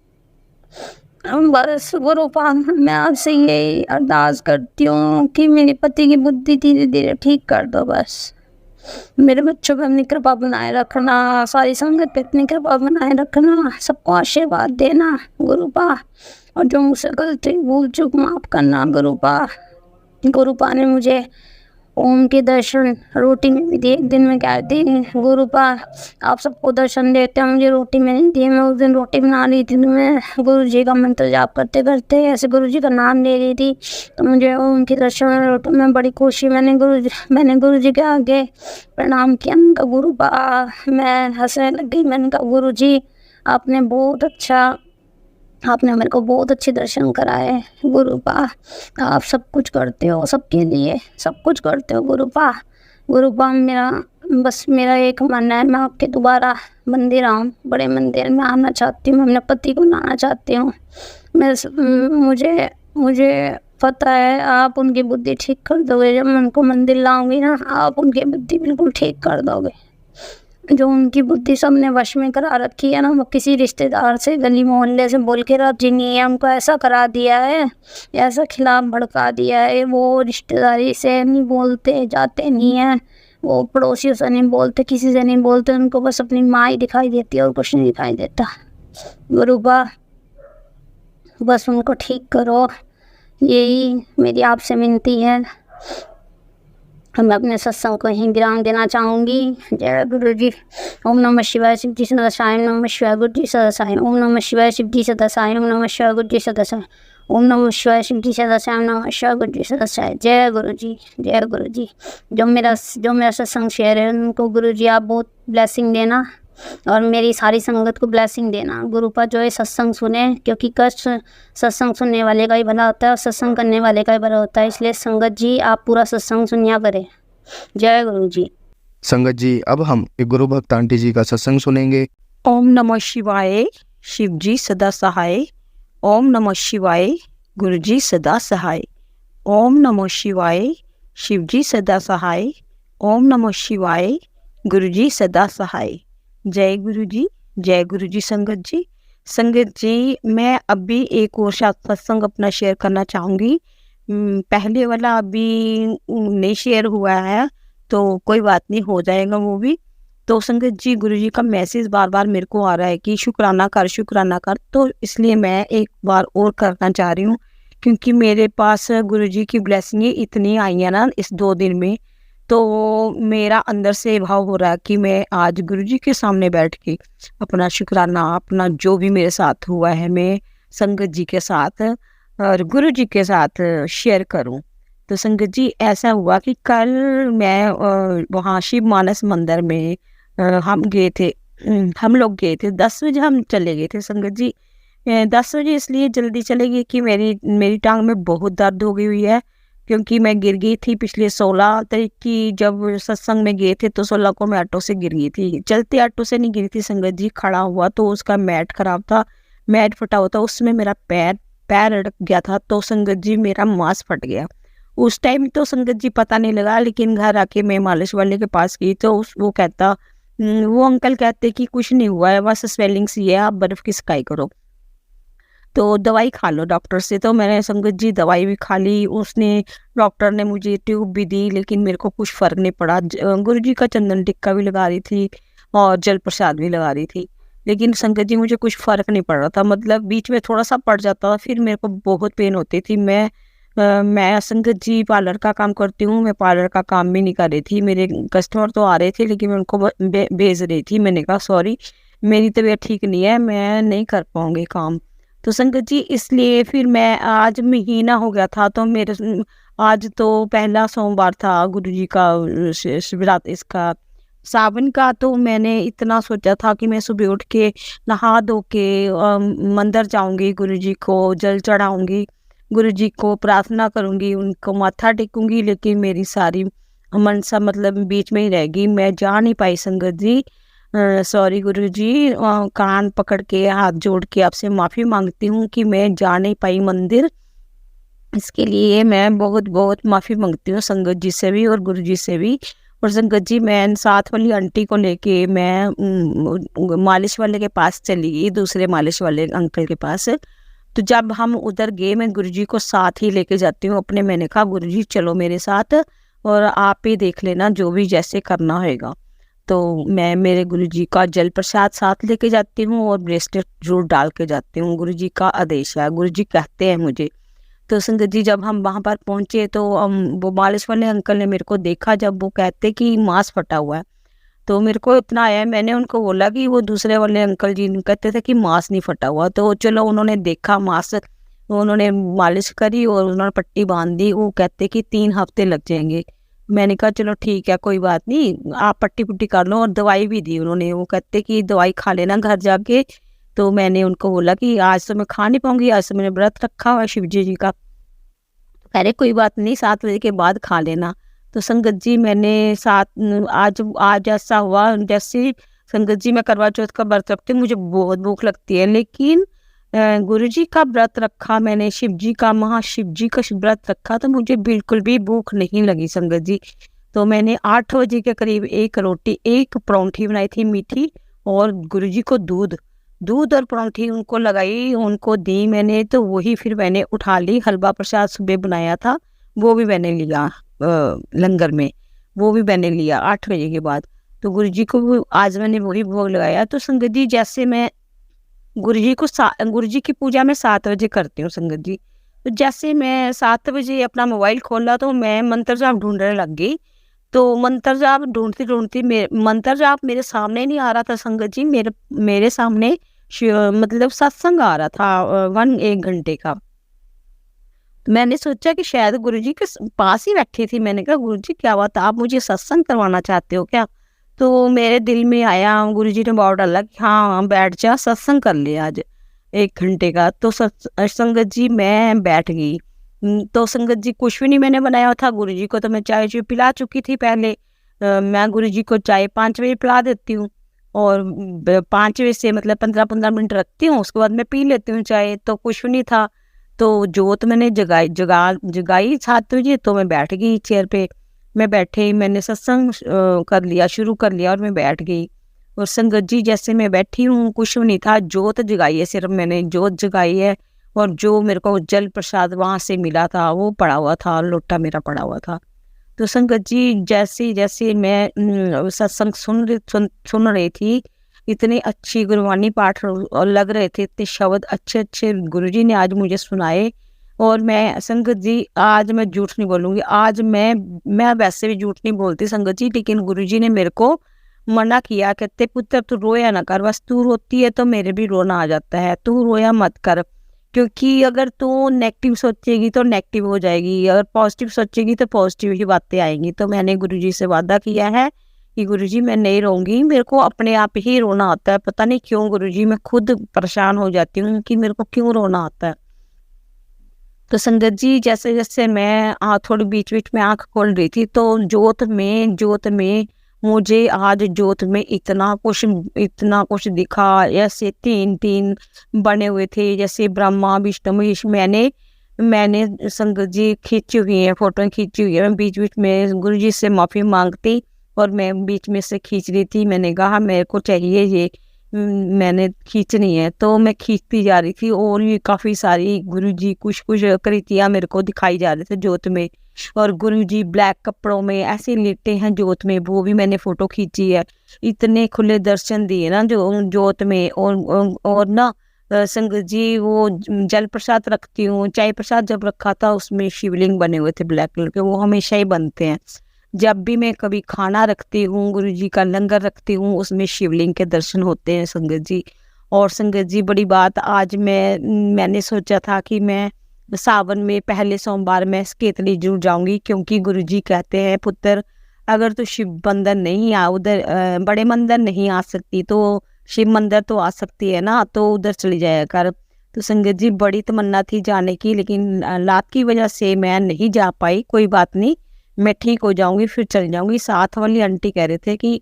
बस गुरु पान मैं आपसे यही अरदास करती हूँ कि मेरे पति की बुद्धि धीरे धीरे ठीक कर दो। बस मेरे बच्चों पे अपनी कृपा बनाए रखना, सारी संगत पे अपनी कृपा बनाए रखना, सबको आशीर्वाद देना गुरु पा, और जो मुझसे गलती भूल चूक माफ करना गुरु पा। गुरु पा ने मुझे ओम के दर्शन रोटी में भी दिए। एक दिन मैं कह दी गुरु पा आप सबको दर्शन देते हैं, मुझे रोटी में नहीं दिए। मैं उस दिन रोटी बना रही थी तो मैं गुरु जी का मंत्र जाप करते करते ऐसे गुरु जी का नाम ले रही थी, तो मुझे ओम के दर्शन रोटी में बड़ी खुशी। मैंने गुरु जी के आगे प्रणाम किया। मैंने कहा गुरु पा, मैं हंसने लग गई। मैंने कहा गुरु जी आपने मेरे को बहुत अच्छे दर्शन कराए गुरु पा। आप सब कुछ करते हो, सबके लिए सब कुछ करते हो गुरु पा। मेरा एक मन है, मैं आपके दोबारा मंदिर आऊँ, बड़े मंदिर में आना चाहती हूँ। मैं अपने पति को लाना चाहती हूँ। मुझे पता है आप उनकी बुद्धि ठीक कर दोगे। जब मैं उनको मंदिर लाऊंगी ना, आप उनकी बुद्धि बिल्कुल ठीक कर दोगे। जो उनकी बुद्धि सबने वश में करा रखी है ना, वो किसी रिश्तेदार से गली मोहल्ले से बोल के राजी नहीं है। हमको ऐसा करा दिया है, ऐसा खिलाफ भड़का दिया है। वो रिश्तेदारी से नहीं बोलते, जाते नहीं हैं, वो पड़ोसियों से नहीं बोलते, किसी से नहीं बोलते। उनको बस अपनी माँ ही दिखाई देती है और कुछ नहीं दिखाई देता। गुरु बा बस उनको ठीक करो, यही मेरी आपसे विनती है। मैं अपने सत्संग को यहीं विराम देना चाहूँगी। जय गुरु जी। ओम नमः शिवाय शिव जी सदा साई, ओम नमः शिवाय गुरु जी सदा साई, ओम नमः शिवाय शिव जी सदा साई, ओम नमः शिवाय गुरु जी सदा साई, ओम नमः शिवाय शिव जी सदा साई, ओम नमः शिवाय गुरु जी सदा साई। जय गुरु जी, जय गुरु जी। जो मेरा सत्संग शेयर है उनको गुरु जी आप बहुत ब्लेसिंग देना, और मेरी सारी संगत को ब्लेसिंग देना। गुरु पर जो है सत्संग सुने, क्योंकि कष्ट सत्संग सुनने वाले का ही भला होता है और सत्संग करने वाले का ही भला होता है। इसलिए संगत जी आप पूरा सत्संग सुनिया करें। जय गुरु जी। संगत जी अब हम एक गुरु भक्त आंटी जी का सत्संग सुनेंगे। ओम नमः शिवाय शिव जी सदा सहाय, ओम नमः शिवाय गुरु जी सदा सहाय, ओम नमः शिवाय शिव जी सदा सहाय, ओम नमः शिवाय गुरु जी सदा सहाय। जय गुरु जी, जय गुरु जी। संगत जी मैं अभी एक और सत्संग अपना शेयर करना चाहूँगी। पहले वाला अभी नहीं शेयर हुआ है तो कोई बात नहीं, हो जाएगा वो भी। तो संगत जी गुरु जी का मैसेज बार बार मेरे को आ रहा है कि शुक्राना कर, तो इसलिए मैं एक बार और करना चाह रही हूँ, क्योंकि मेरे पास गुरु जी की ब्लेसिंगें इतनी आई हैं ना इस 2 दिन में, तो मेरा अंदर से भाव हो रहा है कि मैं आज गुरु जी के सामने बैठ के अपना शुक्राना, अपना जो भी मेरे साथ हुआ है, मैं संगत जी के साथ और गुरु जी के साथ शेयर करूं। तो संगत जी ऐसा हुआ कि कल मैं वहाँ शिव मानस मंदिर में हम लोग गए थे 10 बजे हम चले गए थे। संगत जी 10 बजे इसलिए जल्दी चले गए कि मेरी टांग में बहुत दर्द हो गई हुई है, क्योंकि मैं गिर गई थी पिछले 16 तारीख की जब सत्संग में गए थे, तो 16 को मैं ऑटो से गिर गई थी। चलते ऑटो से नहीं गिरी थी संगत जी, खड़ा हुआ तो उसका मैट खराब था, मैट फटा हुआ था, उसमें मेरा पैर अड़क गया था। तो संगत जी मेरा मांस फट गया। उस टाइम तो संगत जी पता नहीं लगा, लेकिन घर आके मैं मालिश वाले के पास गई तो वो अंकल कहते कि कुछ नहीं हुआ है, बस स्वेलिंग सी है, आप बर्फ़ की सिकाई करो, तो दवाई खा लो डॉक्टर से। तो मैंने संगत जी दवाई भी खा ली, डॉक्टर ने मुझे ट्यूब भी दी, लेकिन मेरे को कुछ फ़र्क नहीं पड़ा। गुरु जी का चंदन टिक्का भी लगा रही थी और जल प्रसाद भी लगा रही थी, लेकिन संगत जी मुझे कुछ फ़र्क नहीं पड़ रहा था। मतलब बीच में थोड़ा सा पड़ जाता था, फिर मेरे को बहुत पेन होती थी। मैं संगत जी पार्लर का काम करती हूँ, मैं पार्लर का काम भी नहीं कर रही थी। मेरे कस्टमर तो आ रहे थे, लेकिन मैं उनको भेज रही थी। मैंने कहा सॉरी मेरी तबीयत ठीक नहीं है, मैं नहीं कर पाऊँगी काम। तो संगत जी इसलिए फिर मैं, आज महीना हो गया था, तो आज तो पहला सोमवार था गुरु जी का शिवरात्रि इसका सावन का, तो मैंने इतना सोचा था कि मैं सुबह उठ के नहा धो के मंदिर जाऊंगी, गुरु जी को जल चढ़ाऊंगी, गुरु जी को प्रार्थना करूंगी, उनको माथा टेकूंगी, लेकिन मेरी सारी मनसा मतलब बीच में ही रह गई, मैं जा नहीं पाई संगत जी। सॉरी गुरु जी, कान पकड़ के हाथ जोड़ के आपसे माफ़ी मांगती हूँ कि मैं जा नहीं पाई मंदिर। इसके लिए मैं बहुत बहुत माफ़ी मांगती हूँ संगत जी से भी और गुरु जी से भी। और संगत जी, मैं साथ वाली आंटी को लेके मैं मालिश वाले के पास चली गई, दूसरे मालिश वाले अंकल के पास। तो जब हम उधर गए, मैं गुरुजी को साथ ही लेके जाती हूँ अपने। मैंने कहा गुरुजी चलो मेरे साथ और आप ही देख लेना जो भी जैसे करना होगा। तो मैं मेरे गुरुजी का जल प्रसाद साथ लेके जाती हूँ और ब्रेसलेट जरूर डाल के जाती हूँ। गुरुजी का आदेश है, गुरुजी कहते हैं मुझे। तो संगत जी, जब हम वहाँ पर पहुँचे तो वो मालिश वाले अंकल ने मेरे को देखा, जब वो कहते कि मांस फटा हुआ है, तो मेरे को इतना आया, मैंने उनको बोला कि वो दूसरे वाले अंकल जी कहते थे कि मांस नहीं फटा हुआ। तो चलो उन्होंने देखा मांस, उन्होंने मालिश करी और उन्होंने पट्टी बांध दी। वो कहते कि 3 हफ्ते लग जाएंगे। मैंने कहा चलो ठीक है, कोई बात नहीं, आप पट्टी पुट्टी कर लो। और दवाई भी दी उन्होंने। वो कहते कि दवाई खा लेना घर जाके। तो मैंने उनको बोला कि आज तो मैं खा नहीं पाऊंगी, आज तो मैंने व्रत रखा हुआ है शिव जी का। कह रहे कोई बात नहीं, 7 बजे के बाद खा लेना। तो संगत जी, मैंने आज ऐसा हुआ, जैसे संगत जी मैं करवा चौथ का व्रत रखती हूँ, मुझे बहुत भूख लगती है, लेकिन गुरु जी का व्रत रखा मैंने, शिव जी का, महाशिव जी का व्रत रखा, तो मुझे बिल्कुल भी भूख नहीं लगी संगत जी। तो मैंने 8 बजे के करीब 1 रोटी 1 परौंठी बनाई थी मीठी, और गुरु जी को दूध और परौंठी उनको लगाई, उनको दी मैंने। तो वही फिर मैंने उठा ली। हलवा प्रसाद सुबह बनाया था, वो भी मैंने लिया लंगर में, वो भी मैंने लिया 8 बजे के बाद। तो गुरु जी को आज मैंने वही भोग लगाया। तो संगत जी, जैसे मैं गुरु जी की पूजा मैं 7 बजे करती हूँ संगत जी। तो जैसे मैं 7 बजे अपना मोबाइल खोला तो मैं मंत्र जाप ढूंढने लग गई। तो मंत्र जाप ढूंढती मंत्र जाप मेरे सामने नहीं आ रहा था संगत जी। मेरे सामने मतलब सत्संग आ रहा था 1 घंटे का। मैंने सोचा कि शायद गुरुजी के पास ही बैठी थी। मैंने कहा गुरुजी क्या बात, आप मुझे सत्संग करवाना चाहते हो क्या? तो मेरे दिल में आया, गुरुजी ने बहुत डाला कि हाँ बैठ जा, सत्संग कर ले आज 1 घंटे का। तो संगत जी मैं बैठ गई। तो संगत जी कुछ भी नहीं मैंने बनाया था। गुरुजी को तो मैं चाय पिला चुकी थी पहले। मैं गुरुजी को चाय 5 बजे पिला देती हूँ, और 5 बजे से मतलब 15-15 मिनट रखती हूँ, उसके बाद मैं पी लेती हूँ चाय। तो कुछ भी नहीं था। तो जोत मैंने जगाई 7 बजे। तो मैं बैठ गई चेयर पे। मैं बैठे मैंने सत्संग शुरू कर लिया और मैं बैठ गई। और संगत जी, जैसे मैं बैठी हूँ, कुछ नहीं था, जोत जगाई है, सिर्फ मैंने जोत जगाई है। और जो मेरे को जल प्रसाद वहाँ से मिला था वो पड़ा हुआ था, लोटा मेरा पड़ा हुआ था। तो संगत जी, जैसे जैसे मैं सत्संग सुन रही थी, इतनी अच्छी गुरबानी पाठ और लग रहे थे, इतने शब्द अच्छे अच्छे गुरुजी ने आज मुझे सुनाए। और मैं संगत जी, आज मैं झूठ नहीं बोलूँगी, आज मैं वैसे भी झूठ नहीं बोलती संगत जी, लेकिन गुरुजी ने मेरे को मना किया, कहते पुत्र तू रोया ना कर, बस तू रोती है तो मेरे भी रोना आ जाता है, तू रोया मत कर, क्योंकि अगर तू नेगेटिव सोचेगी तो नेगेटिव हो जाएगी, अगर पॉजिटिव सोचेगी तो पॉजिटिव ही बातें आएंगी। तो मैंने गुरुजी से वादा किया है कि गुरुजी मैं नहीं रोऊंगी। मेरे को अपने आप ही रोना आता है, पता नहीं क्यों गुरुजी, मैं खुद परेशान हो जाती हूँ कि मेरे को क्यों रोना आता है। तो संगत जी, जैसे जैसे मैं थोड़ी बीच बीच में आँख खोल रही थी, तो जोत में मुझे आज जोत में इतना कुछ दिखा। ऐसे 3 बने हुए थे, जैसे ब्रह्मा विष्णु महेश। मैंने संगत जी खींची हुई है, फोटो खींची हुई है। मैं बीच बीच में गुरुजी से माफ़ी मांगती और मैं बीच में से खींच रही थी। मैंने कहा मेरे को चाहिए ये, मैंने खींचनी है। तो मैं खींचती जा रही थी, और भी काफ़ी सारी गुरुजी कुछ कृतियाँ मेरे को दिखाई जा रहे थे जोत में। और गुरुजी ब्लैक कपड़ों में ऐसे लेटे हैं जोत में, वो भी मैंने फ़ोटो खींची है। इतने खुले दर्शन दिए ना जो जोत में। और ना संगत जी, वो जल प्रसाद रखती हूँ, चाय प्रसाद जब रखा था उसमें शिवलिंग बने हुए थे ब्लैक कलर के, वो हमेशा ही बनते हैं। जब भी मैं कभी खाना रखती हूँ, गुरुजी का लंगर रखती हूँ, उसमें शिवलिंग के दर्शन होते हैं संगत जी। और संगत जी, बड़ी बात, आज मैंने सोचा था कि मैं सावन में पहले सोमवार में केतली जरूर जाऊंगी, क्योंकि गुरुजी कहते हैं पुत्र अगर तो शिव मंदिर नहीं बड़े मंदिर नहीं आ सकती तो शिव मंदिर तो आ सकती है ना, तो उधर चली जाया कर। तो संगत जी, बड़ी तमन्ना थी जाने की, लेकिन लात की वजह से मैं नहीं जा पाई। कोई बात नहीं, मैं ठीक हो जाऊंगी फिर चल जाऊंगी। साथ वाली आंटी कह रहे थे कि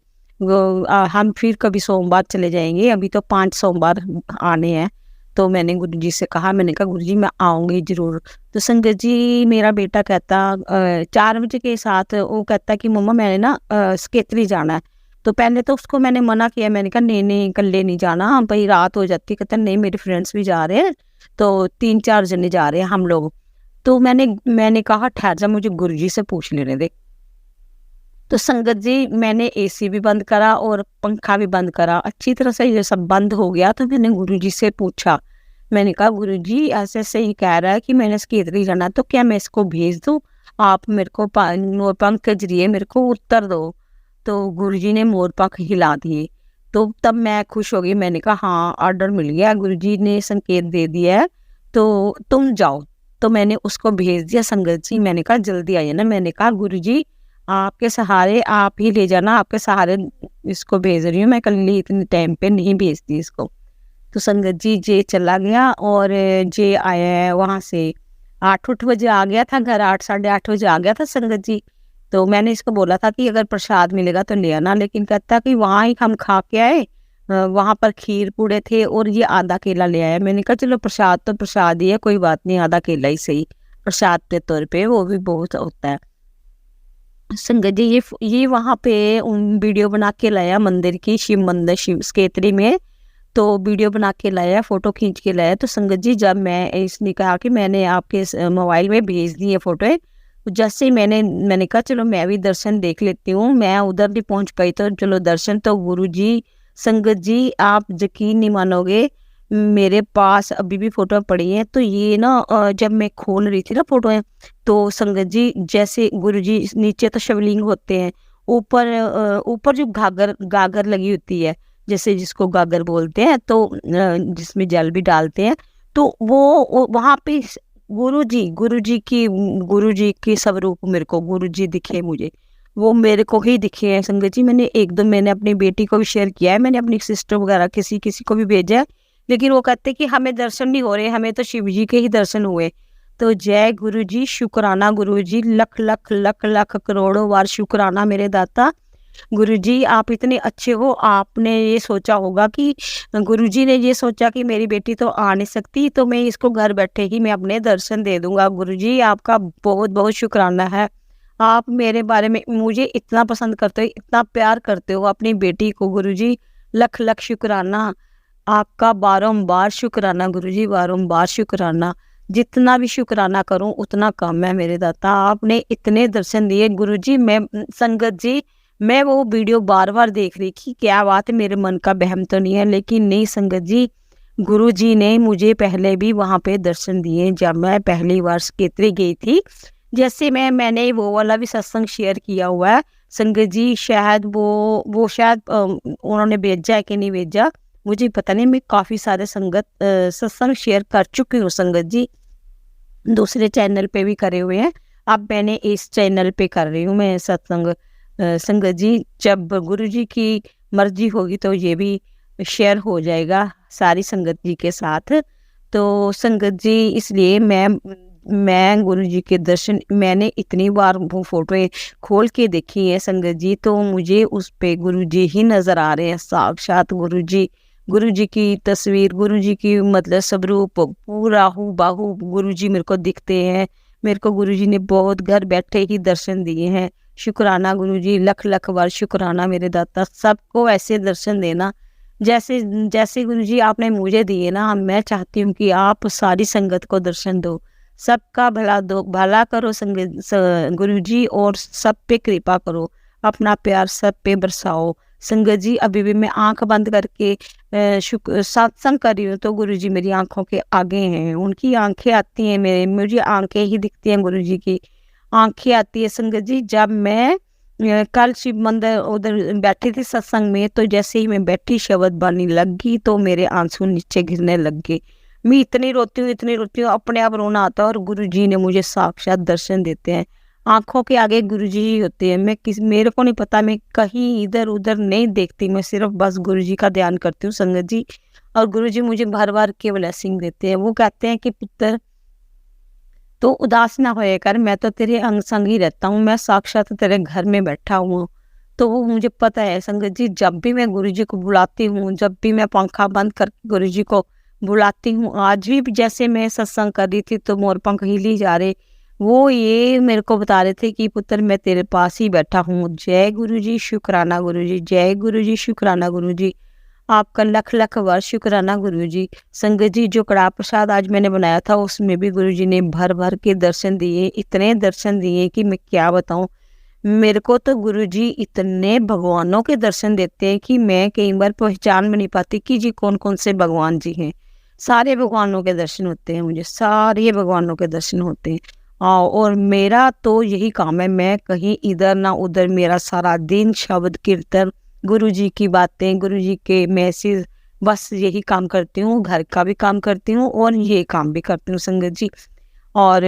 हम फिर कभी सोमवार चले जाएंगे, अभी तो 5 सोमवार आने हैं। तो मैंने गुरुजी से कहा, मैंने कहा गुरुजी मैं आऊँगी ज़रूर। तो संगत जी मेरा बेटा कहता 4 बजे के साथ वो कहता कि मम्मा मैंने ना स्केतरी जाना है। तो पहले तो उसको मैंने मना किया, मैंने कहा नहीं इकल्ले नहीं जाना, भाई रात हो जाती। कहता नहीं मेरे फ्रेंड्स भी जा रहे हैं, तो 3-4 जने जा रहे हैं हम लोग। तो मैंने कहा ठहर जा, मुझे गुरुजी से पूछ लेने दे। तो संगत जी मैंने एसी भी बंद करा और पंखा भी बंद करा, अच्छी तरह से ये सब बंद हो गया। तो मैंने गुरुजी से पूछा, मैंने कहा गुरुजी ऐसे ऐसे ही कह रहा है कि मैंने स्केतरी जाना, तो क्या मैं इसको भेज दूँ? आप मेरे को मोरपंख के जरिए मेरे को उत्तर दो। तो गुरुजी ने मोरपंख हिला दिए। तो तब मैं खुश हो गई, मैंने कहा हाँ ऑर्डर मिल गया, गुरुजी ने संकेत दे दिया है, तो तुम जाओ। तो मैंने उसको भेज दिया संगत जी, मैंने कहा जल्दी आइए ना। मैंने कहा गुरुजी आपके सहारे आप ही ले जाना, आपके सहारे इसको भेज रही हूँ मैं, कल इतने टाइम पे नहीं भेजती इसको। तो संगत जी जे चला गया और जे आया है वहाँ से 8 बजे आ गया था घर, 8 साढ़े 8 बजे आ गया था संगत जी। तो मैंने इसको बोला था कि अगर प्रसाद मिलेगा तो ले आना, लेकिन कहता कि वहाँ ही हम खा के आए, वहाँ पर खीर पूड़े थे और ये आधा केला ले आया। मैंने कहा चलो प्रसाद तो प्रसाद ही है, कोई बात नहीं, आधा केला ही सही प्रसाद के तौर पे, वो भी बहुत होता है। संगत जी ये वहाँ पे वीडियो बना के लाया मंदिर की, शिव मंदिर शिव स्केतरी में, तो वीडियो बना के लाया, फोटो खींच के लाया। तो संगत जी जब मैं इसने कहा कि मैंने आपके मोबाइल में भेज दी है फोटो, जैसे ही मैंने कहा चलो मैं भी दर्शन देख लेती हूँ, मैं उधर भी पहुँच पाई तो चलो दर्शन। तो गुरुजी संगत जी आप यकीन नहीं मानोगे, मेरे पास अभी भी फोटो पड़ी है। तो ये ना जब मैं खोल रही थी ना फोटो, तो संगत जी जैसे गुरुजी नीचे तो शिवलिंग होते हैं, ऊपर जो गागर लगी होती है, जैसे जिसको गागर बोलते हैं, तो जिसमें जल भी डालते हैं, तो वो वहाँ पे गुरुजी की स्वरूप मेरे को गुरुजी दिखे, मुझे वो मेरे को ही दिखे हैं संगत जी। मैंने अपनी बेटी को भी शेयर किया है, मैंने अपनी सिस्टर वगैरह किसी को भी भेजा है, लेकिन वो कहते कि हमें दर्शन नहीं हो रहे, हमें तो शिव जी के ही दर्शन हुए। तो जय गुरुजी, शुक्राना गुरुजी, लख लख लख लख करोड़ों बार शुक्राना मेरे दाता। गुरुजी आप इतने अच्छे हो, आपने ये सोचा होगा कि गुरुजी ने ये सोचा कि मेरी बेटी तो आ नहीं सकती, तो मैं इसको घर बैठे ही मैं अपने दर्शन दे दूंगा। गुरुजी आपका बहुत बहुत शुक्राना है, आप मेरे बारे में मुझे इतना पसंद करते हो, इतना प्यार करते हो अपनी बेटी को। गुरुजी लख लख शुक्राना, आपका बारंबार शुक्राना गुरुजी, बारंबार शुक्राना। जितना भी शुक्राना करूं उतना कम है मेरे दाता, आपने इतने दर्शन दिए गुरुजी। संगत जी मैं वो वीडियो बार बार देख रही थी, क्या बात है मेरे मन का बहम तो नहीं है, लेकिन नहीं संगत जी, गुरुजी ने मुझे पहले भी वहाँ पे दर्शन दिए जब मैं पहली बार स्केतरी गई थी। जैसे मैंने वो वाला भी सत्संग शेयर किया हुआ है संगत जी, शायद वो शायद उन्होंने भेजा है कि नहीं भेजा मुझे पता नहीं, मैं काफ़ी सारे सत्संग शेयर कर चुकी हूँ संगत जी, दूसरे चैनल पे भी करे हुए हैं, अब मैंने इस चैनल पे कर रही हूँ मैं सत्संग। संगत जी जब गुरुजी की मर्जी होगी तो ये भी शेयर हो जाएगा सारी संगत जी के साथ। तो संगत जी इसलिए मैं गुरुजी के दर्शन मैंने इतनी बार वो फोटो खोल के देखी है संगत जी, तो मुझे उस पे गुरुजी ही नज़र आ रहे हैं, साक्षात गुरुजी की तस्वीर, गुरुजी की मतलब स्वरूप पूरा हूबहू गुरुजी मेरे को दिखते हैं। मेरे को गुरुजी ने बहुत घर बैठे ही दर्शन दिए हैं। शुक्राना गुरुजी, लख लख बार शुक्राना मेरे दाता, सबको ऐसे दर्शन देना जैसे गुरुजी आपने मुझे दिए ना, मैं चाहती हूँ कि आप सारी संगत को दर्शन दो, सबका भला करो गुरुजी, और सब पे कृपा करो, अपना प्यार सब पे बरसाओ। संगत जी अभी भी मैं आंख बंद करके सत्संग कर रही हूँ तो गुरुजी मेरी आंखों के आगे हैं, उनकी आंखें आती हैं, मुझे आंखें ही दिखती हैं, गुरुजी की आंखें आती है संगत जी। जब मैं कल शिव मंदिर उधर बैठी थी सत्संग में, तो जैसे ही मैं बैठी शब्द बानी लगी तो मेरे आंसू नीचे गिरने लग गए। मैं इतनी रोती हूँ, अपने आप रोना आता है, और गुरुजी ने मुझे साक्षात दर्शन देते हैं। आंखों के आगे गुरुजी ही होते हैं, मेरे को नहीं पता, मैं कहीं इधर उधर नहीं देखती, मैं सिर्फ बस गुरुजी का ध्यान करती हूँ संगत जी, और गुरुजी मुझे भर भर के ब्लेसिंग देते हैं। वो कहते हैं कि पुत्र तो उदास ना होए कर, मैं तो तेरे अंग संग ही रहता हूँ, मैं साक्षात तेरे घर में बैठा हूँ। तो वो मुझे पता है संगत जी, जब भी मैं गुरुजी को बुलाती हूँ, जब भी मैं पंखा बंद कर गुरुजी को बुलाती हूँ। आज भी जैसे मैं सत्संग कर रही थी तो मोर पंख हिल ही जा रहे, वो ये मेरे को बता रहे थे कि पुत्र मैं तेरे पास ही बैठा हूँ। जय गुरु जी, शुक्राना गुरु जी, जय गुरु जी, शुक्राना गुरु जी, आपका लख लख वर्ष शुक्राना गुरु जी। संगत जी, जो कड़ाह प्रसाद आज मैंने बनाया था उसमें भी गुरु जी ने भर भर के दर्शन दिए, इतने दर्शन दिए कि मैं क्या बताऊं। मेरे को तो गुरु जी इतने भगवानों के दर्शन देते हैं कि मैं कई बार पहचान में नहीं पाती कि जी कौन कौन से भगवान जी हैं। सारे भगवानों के दर्शन होते हैं, मुझे सारे भगवानों के दर्शन होते हैं। और मेरा तो यही काम है, मैं कहीं इधर ना उधर, मेरा सारा दिन शब्द कीर्तन, गुरु जी की बातें, गुरु जी के मैसेज, बस यही काम करती हूँ। घर का भी काम करती हूँ और ये काम भी करती हूँ संगत जी। और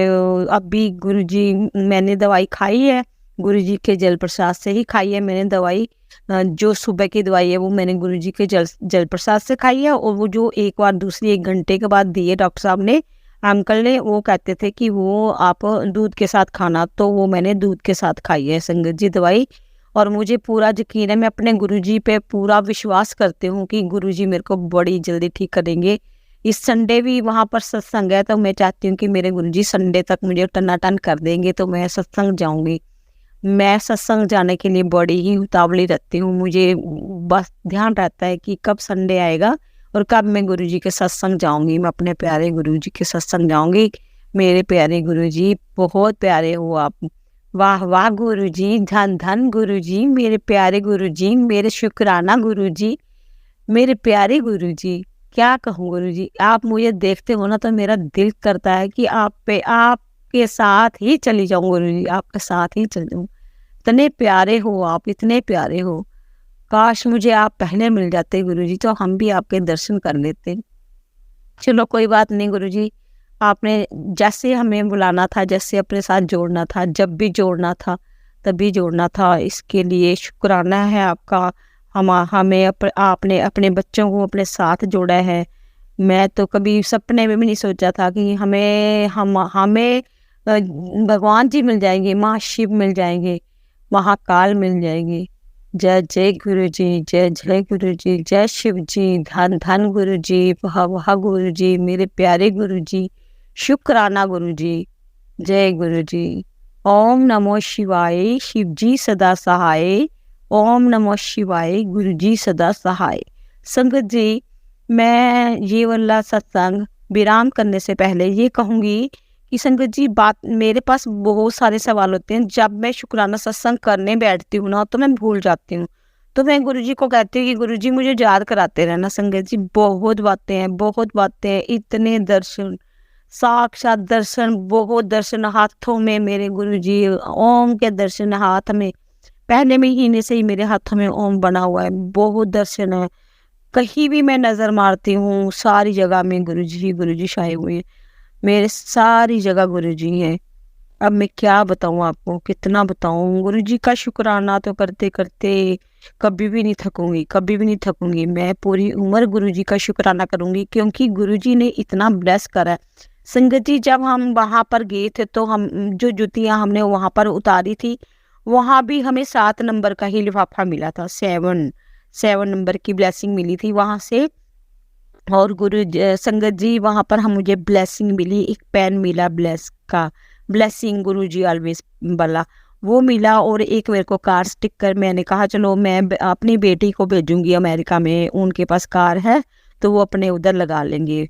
अभी गुरु जी मैंने दवाई खाई है, गुरु जी के जल प्रसाद से ही खाई है मैंने दवाई। जो सुबह की दवाई है वो मैंने गुरु जी के जल प्रसाद से खाई है, और वो जो एक बार दूसरी 1 घंटे के बाद दिए डॉक्टर साहब ने, अंकल ने, वो कहते थे कि वो आप दूध के साथ खाना, तो वो मैंने दूध के साथ खाई है संगत जी दवाई। और मुझे पूरा यकीन है, मैं अपने गुरुजी पे पूरा विश्वास करती हूँ कि गुरुजी मेरे को बड़ी जल्दी ठीक करेंगे। इस संडे भी वहाँ पर सत्संग है, तो मैं चाहती हूँ कि मेरे गुरुजी संडे तक मुझे टनाटन कर देंगे तो मैं सत्संग जाऊँगी। मैं सत्संग जाने के लिए बड़ी ही उतावली रहती हूँ, मुझे बस ध्यान रहता है कि कब संडे आएगा और कब मैं गुरुजी के सत्संग जाऊँगी। मैं अपने प्यारे गुरुजी के सत्संग जाऊँगी। मेरे प्यारे गुरुजी, बहुत प्यारे हो आप। वाह वाह गुरुजी, धन धन गुरुजी, मेरे प्यारे गुरुजी, मेरे शुक्राना गुरुजी, मेरे प्यारे गुरुजी। क्या कहूँ गुरुजी, आप मुझे देखते हो ना तो मेरा दिल करता है कि आपके साथ ही चली जाऊँ गुरुजी, आपके साथ ही चल जाऊँ। इतने प्यारे हो आप, इतने प्यारे हो। काश मुझे आप पहले मिल जाते गुरुजी, तो हम भी आपके दर्शन कर लेते। चलो कोई बात नहीं गुरुजी, आपने जैसे हमें बुलाना था, जैसे अपने साथ जोड़ना था, जब भी जोड़ना था तभी जोड़ना था, इसके लिए शुक्राना है आपका। हमें आपने अपने बच्चों को अपने साथ जोड़ा है। मैं तो कभी सपने में भी नहीं सोचा था कि हमें भगवान जी मिल जाएंगे, माँ शिव मिल जाएंगे, महाकाल मिल जाएंगे। जय जय गुरु जी, जय जय गुरु जी, जय शिव जी, धन धन गुरु जी, वाह वाह गुरु जी, मेरे प्यारे गुरु जी, शुक्राना गुरु जी, जय गुरु जी। ओम नमो शिवाय, शिव जी सदा सहाय। ओम नमो शिवाय, गुरु जी सदा सहाय। संगत जी, मैं ये वाला सत्संग विराम करने से पहले ये कहूँगी कि संगत जी, बात मेरे पास बहुत सारे सवाल होते हैं। जब मैं शुक्राना सत्संग करने बैठती हूँ ना तो मैं भूल जाती हूँ, तो मैं गुरुजी को कहती हूँ कि गुरुजी मुझे याद कराते रहना। संगत जी, बहुत बातें हैं, बहुत बातें हैं, इतने दर्शन, साक्षात दर्शन, बहुत दर्शन हाथों में मेरे गुरुजी, ओम के दर्शन हाथ में, पहले महीने से ही मेरे हाथों में ओम बना हुआ है, बहुत दर्शन है। कहीं भी मैं नजर मारती हूँ सारी जगह में गुरुजी छाए हुए हैं, मेरे सारी जगह गुरुजी हैं। अब मैं क्या बताऊँ आपको, कितना बताऊँ। गुरुजी का शुक्राना तो करते करते कभी भी नहीं थकूंगी, कभी भी नहीं थकूंगी। मैं पूरी उम्र गुरुजी का शुक्राना करूंगी, क्योंकि गुरुजी ने इतना ब्लेस करा है। संगत जी, जब हम वहाँ पर गए थे तो हम जो जुतियाँ हमने वहाँ पर उतारी थी, वहाँ भी हमें 7 नंबर का ही लिफाफा मिला था। 7 नंबर की ब्लेसिंग मिली थी वहाँ से। और संगत जी, वहाँ पर मुझे ब्लेसिंग मिली, एक पेन मिला ब्लेसिंग गुरुजी ऑलवेज वाला, वो मिला। और एक मेरे को कार स्टिकर, मैंने कहा चलो मैं अपनी बेटी को भेजूंगी अमेरिका में, उनके पास कार है तो वो अपने उधर लगा लेंगे।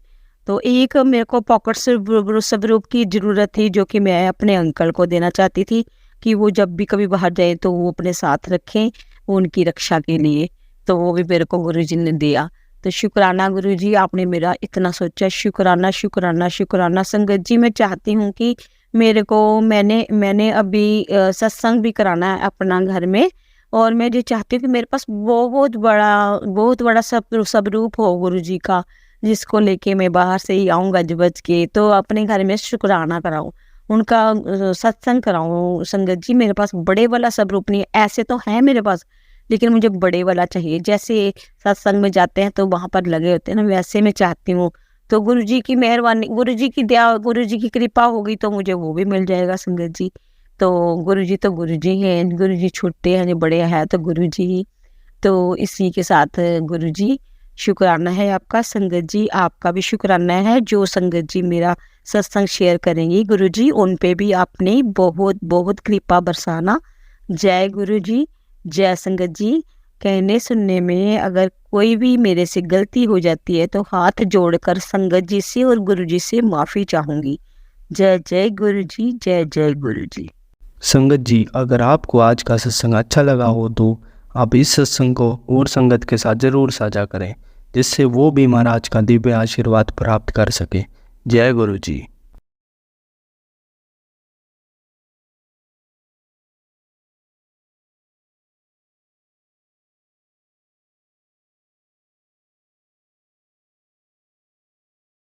तो एक मेरे को पॉकेट स्वरूप की ज़रूरत थी, जो कि मैं अपने अंकल को देना चाहती थी कि वो जब भी कभी बाहर जाए तो वो अपने साथ रखें उनकी रक्षा के लिए। तो वो भी मेरे को गुरुजी ने दिया। तो शुक्राना गुरुजी, आपने मेरा इतना सोचा, शुक्राना शुक्राना शुक्राना। संगत जी, मैं चाहती हूँ कि मैंने अभी सत्संग भी कराना है अपना घर में, और मैं ये चाहती हूँ कि मेरे पास बहुत बड़ा स्वरूप हो गुरुजी का, जिसको लेके मैं बाहर से ही आऊँ गज बज के, तो अपने घर में शुक्राना कराऊँ, उनका सत्संग कराऊँ। संगत जी, मेरे पास बड़े वाला स्वरूप नहीं है, ऐसे तो है मेरे पास, लेकिन मुझे बड़े वाला चाहिए। जैसे सत्संग में जाते हैं तो वहाँ पर लगे होते हैं ना, वैसे मैं चाहती हूँ। तो गुरुजी की मेहरबानी, गुरुजी की दया, गुरुजी की कृपा होगी तो मुझे वो भी मिल जाएगा संगत जी। तो गुरुजी हैं, गुरुजी छोटे हैं, बड़े हैं तो गुरुजी ही। तो इसी के साथ गुरुजी, शुक्राना है आपका। संगत जी आपका भी शुक्राना है, जो संगत जी मेरा सत्संग शेयर करेंगी गुरु जी, उन पे भी आपने बहुत बहुत कृपा बरसाना। जय गुरु जी, जय संगत जी। कहने सुनने में अगर कोई भी मेरे से गलती हो जाती है तो हाथ जोड़कर संगत जी से और गुरु जी से माफ़ी चाहूँगी। जय जय गुरु जी, जय जय गुरु जी। संगत जी, अगर आपको आज का सत्संग अच्छा लगा हो तो आप इस सत्संग को और संगत के साथ ज़रूर साझा करें, जिससे वो भी महाराज का दिव्य आशीर्वाद प्राप्त कर सके। जय गुरु जी।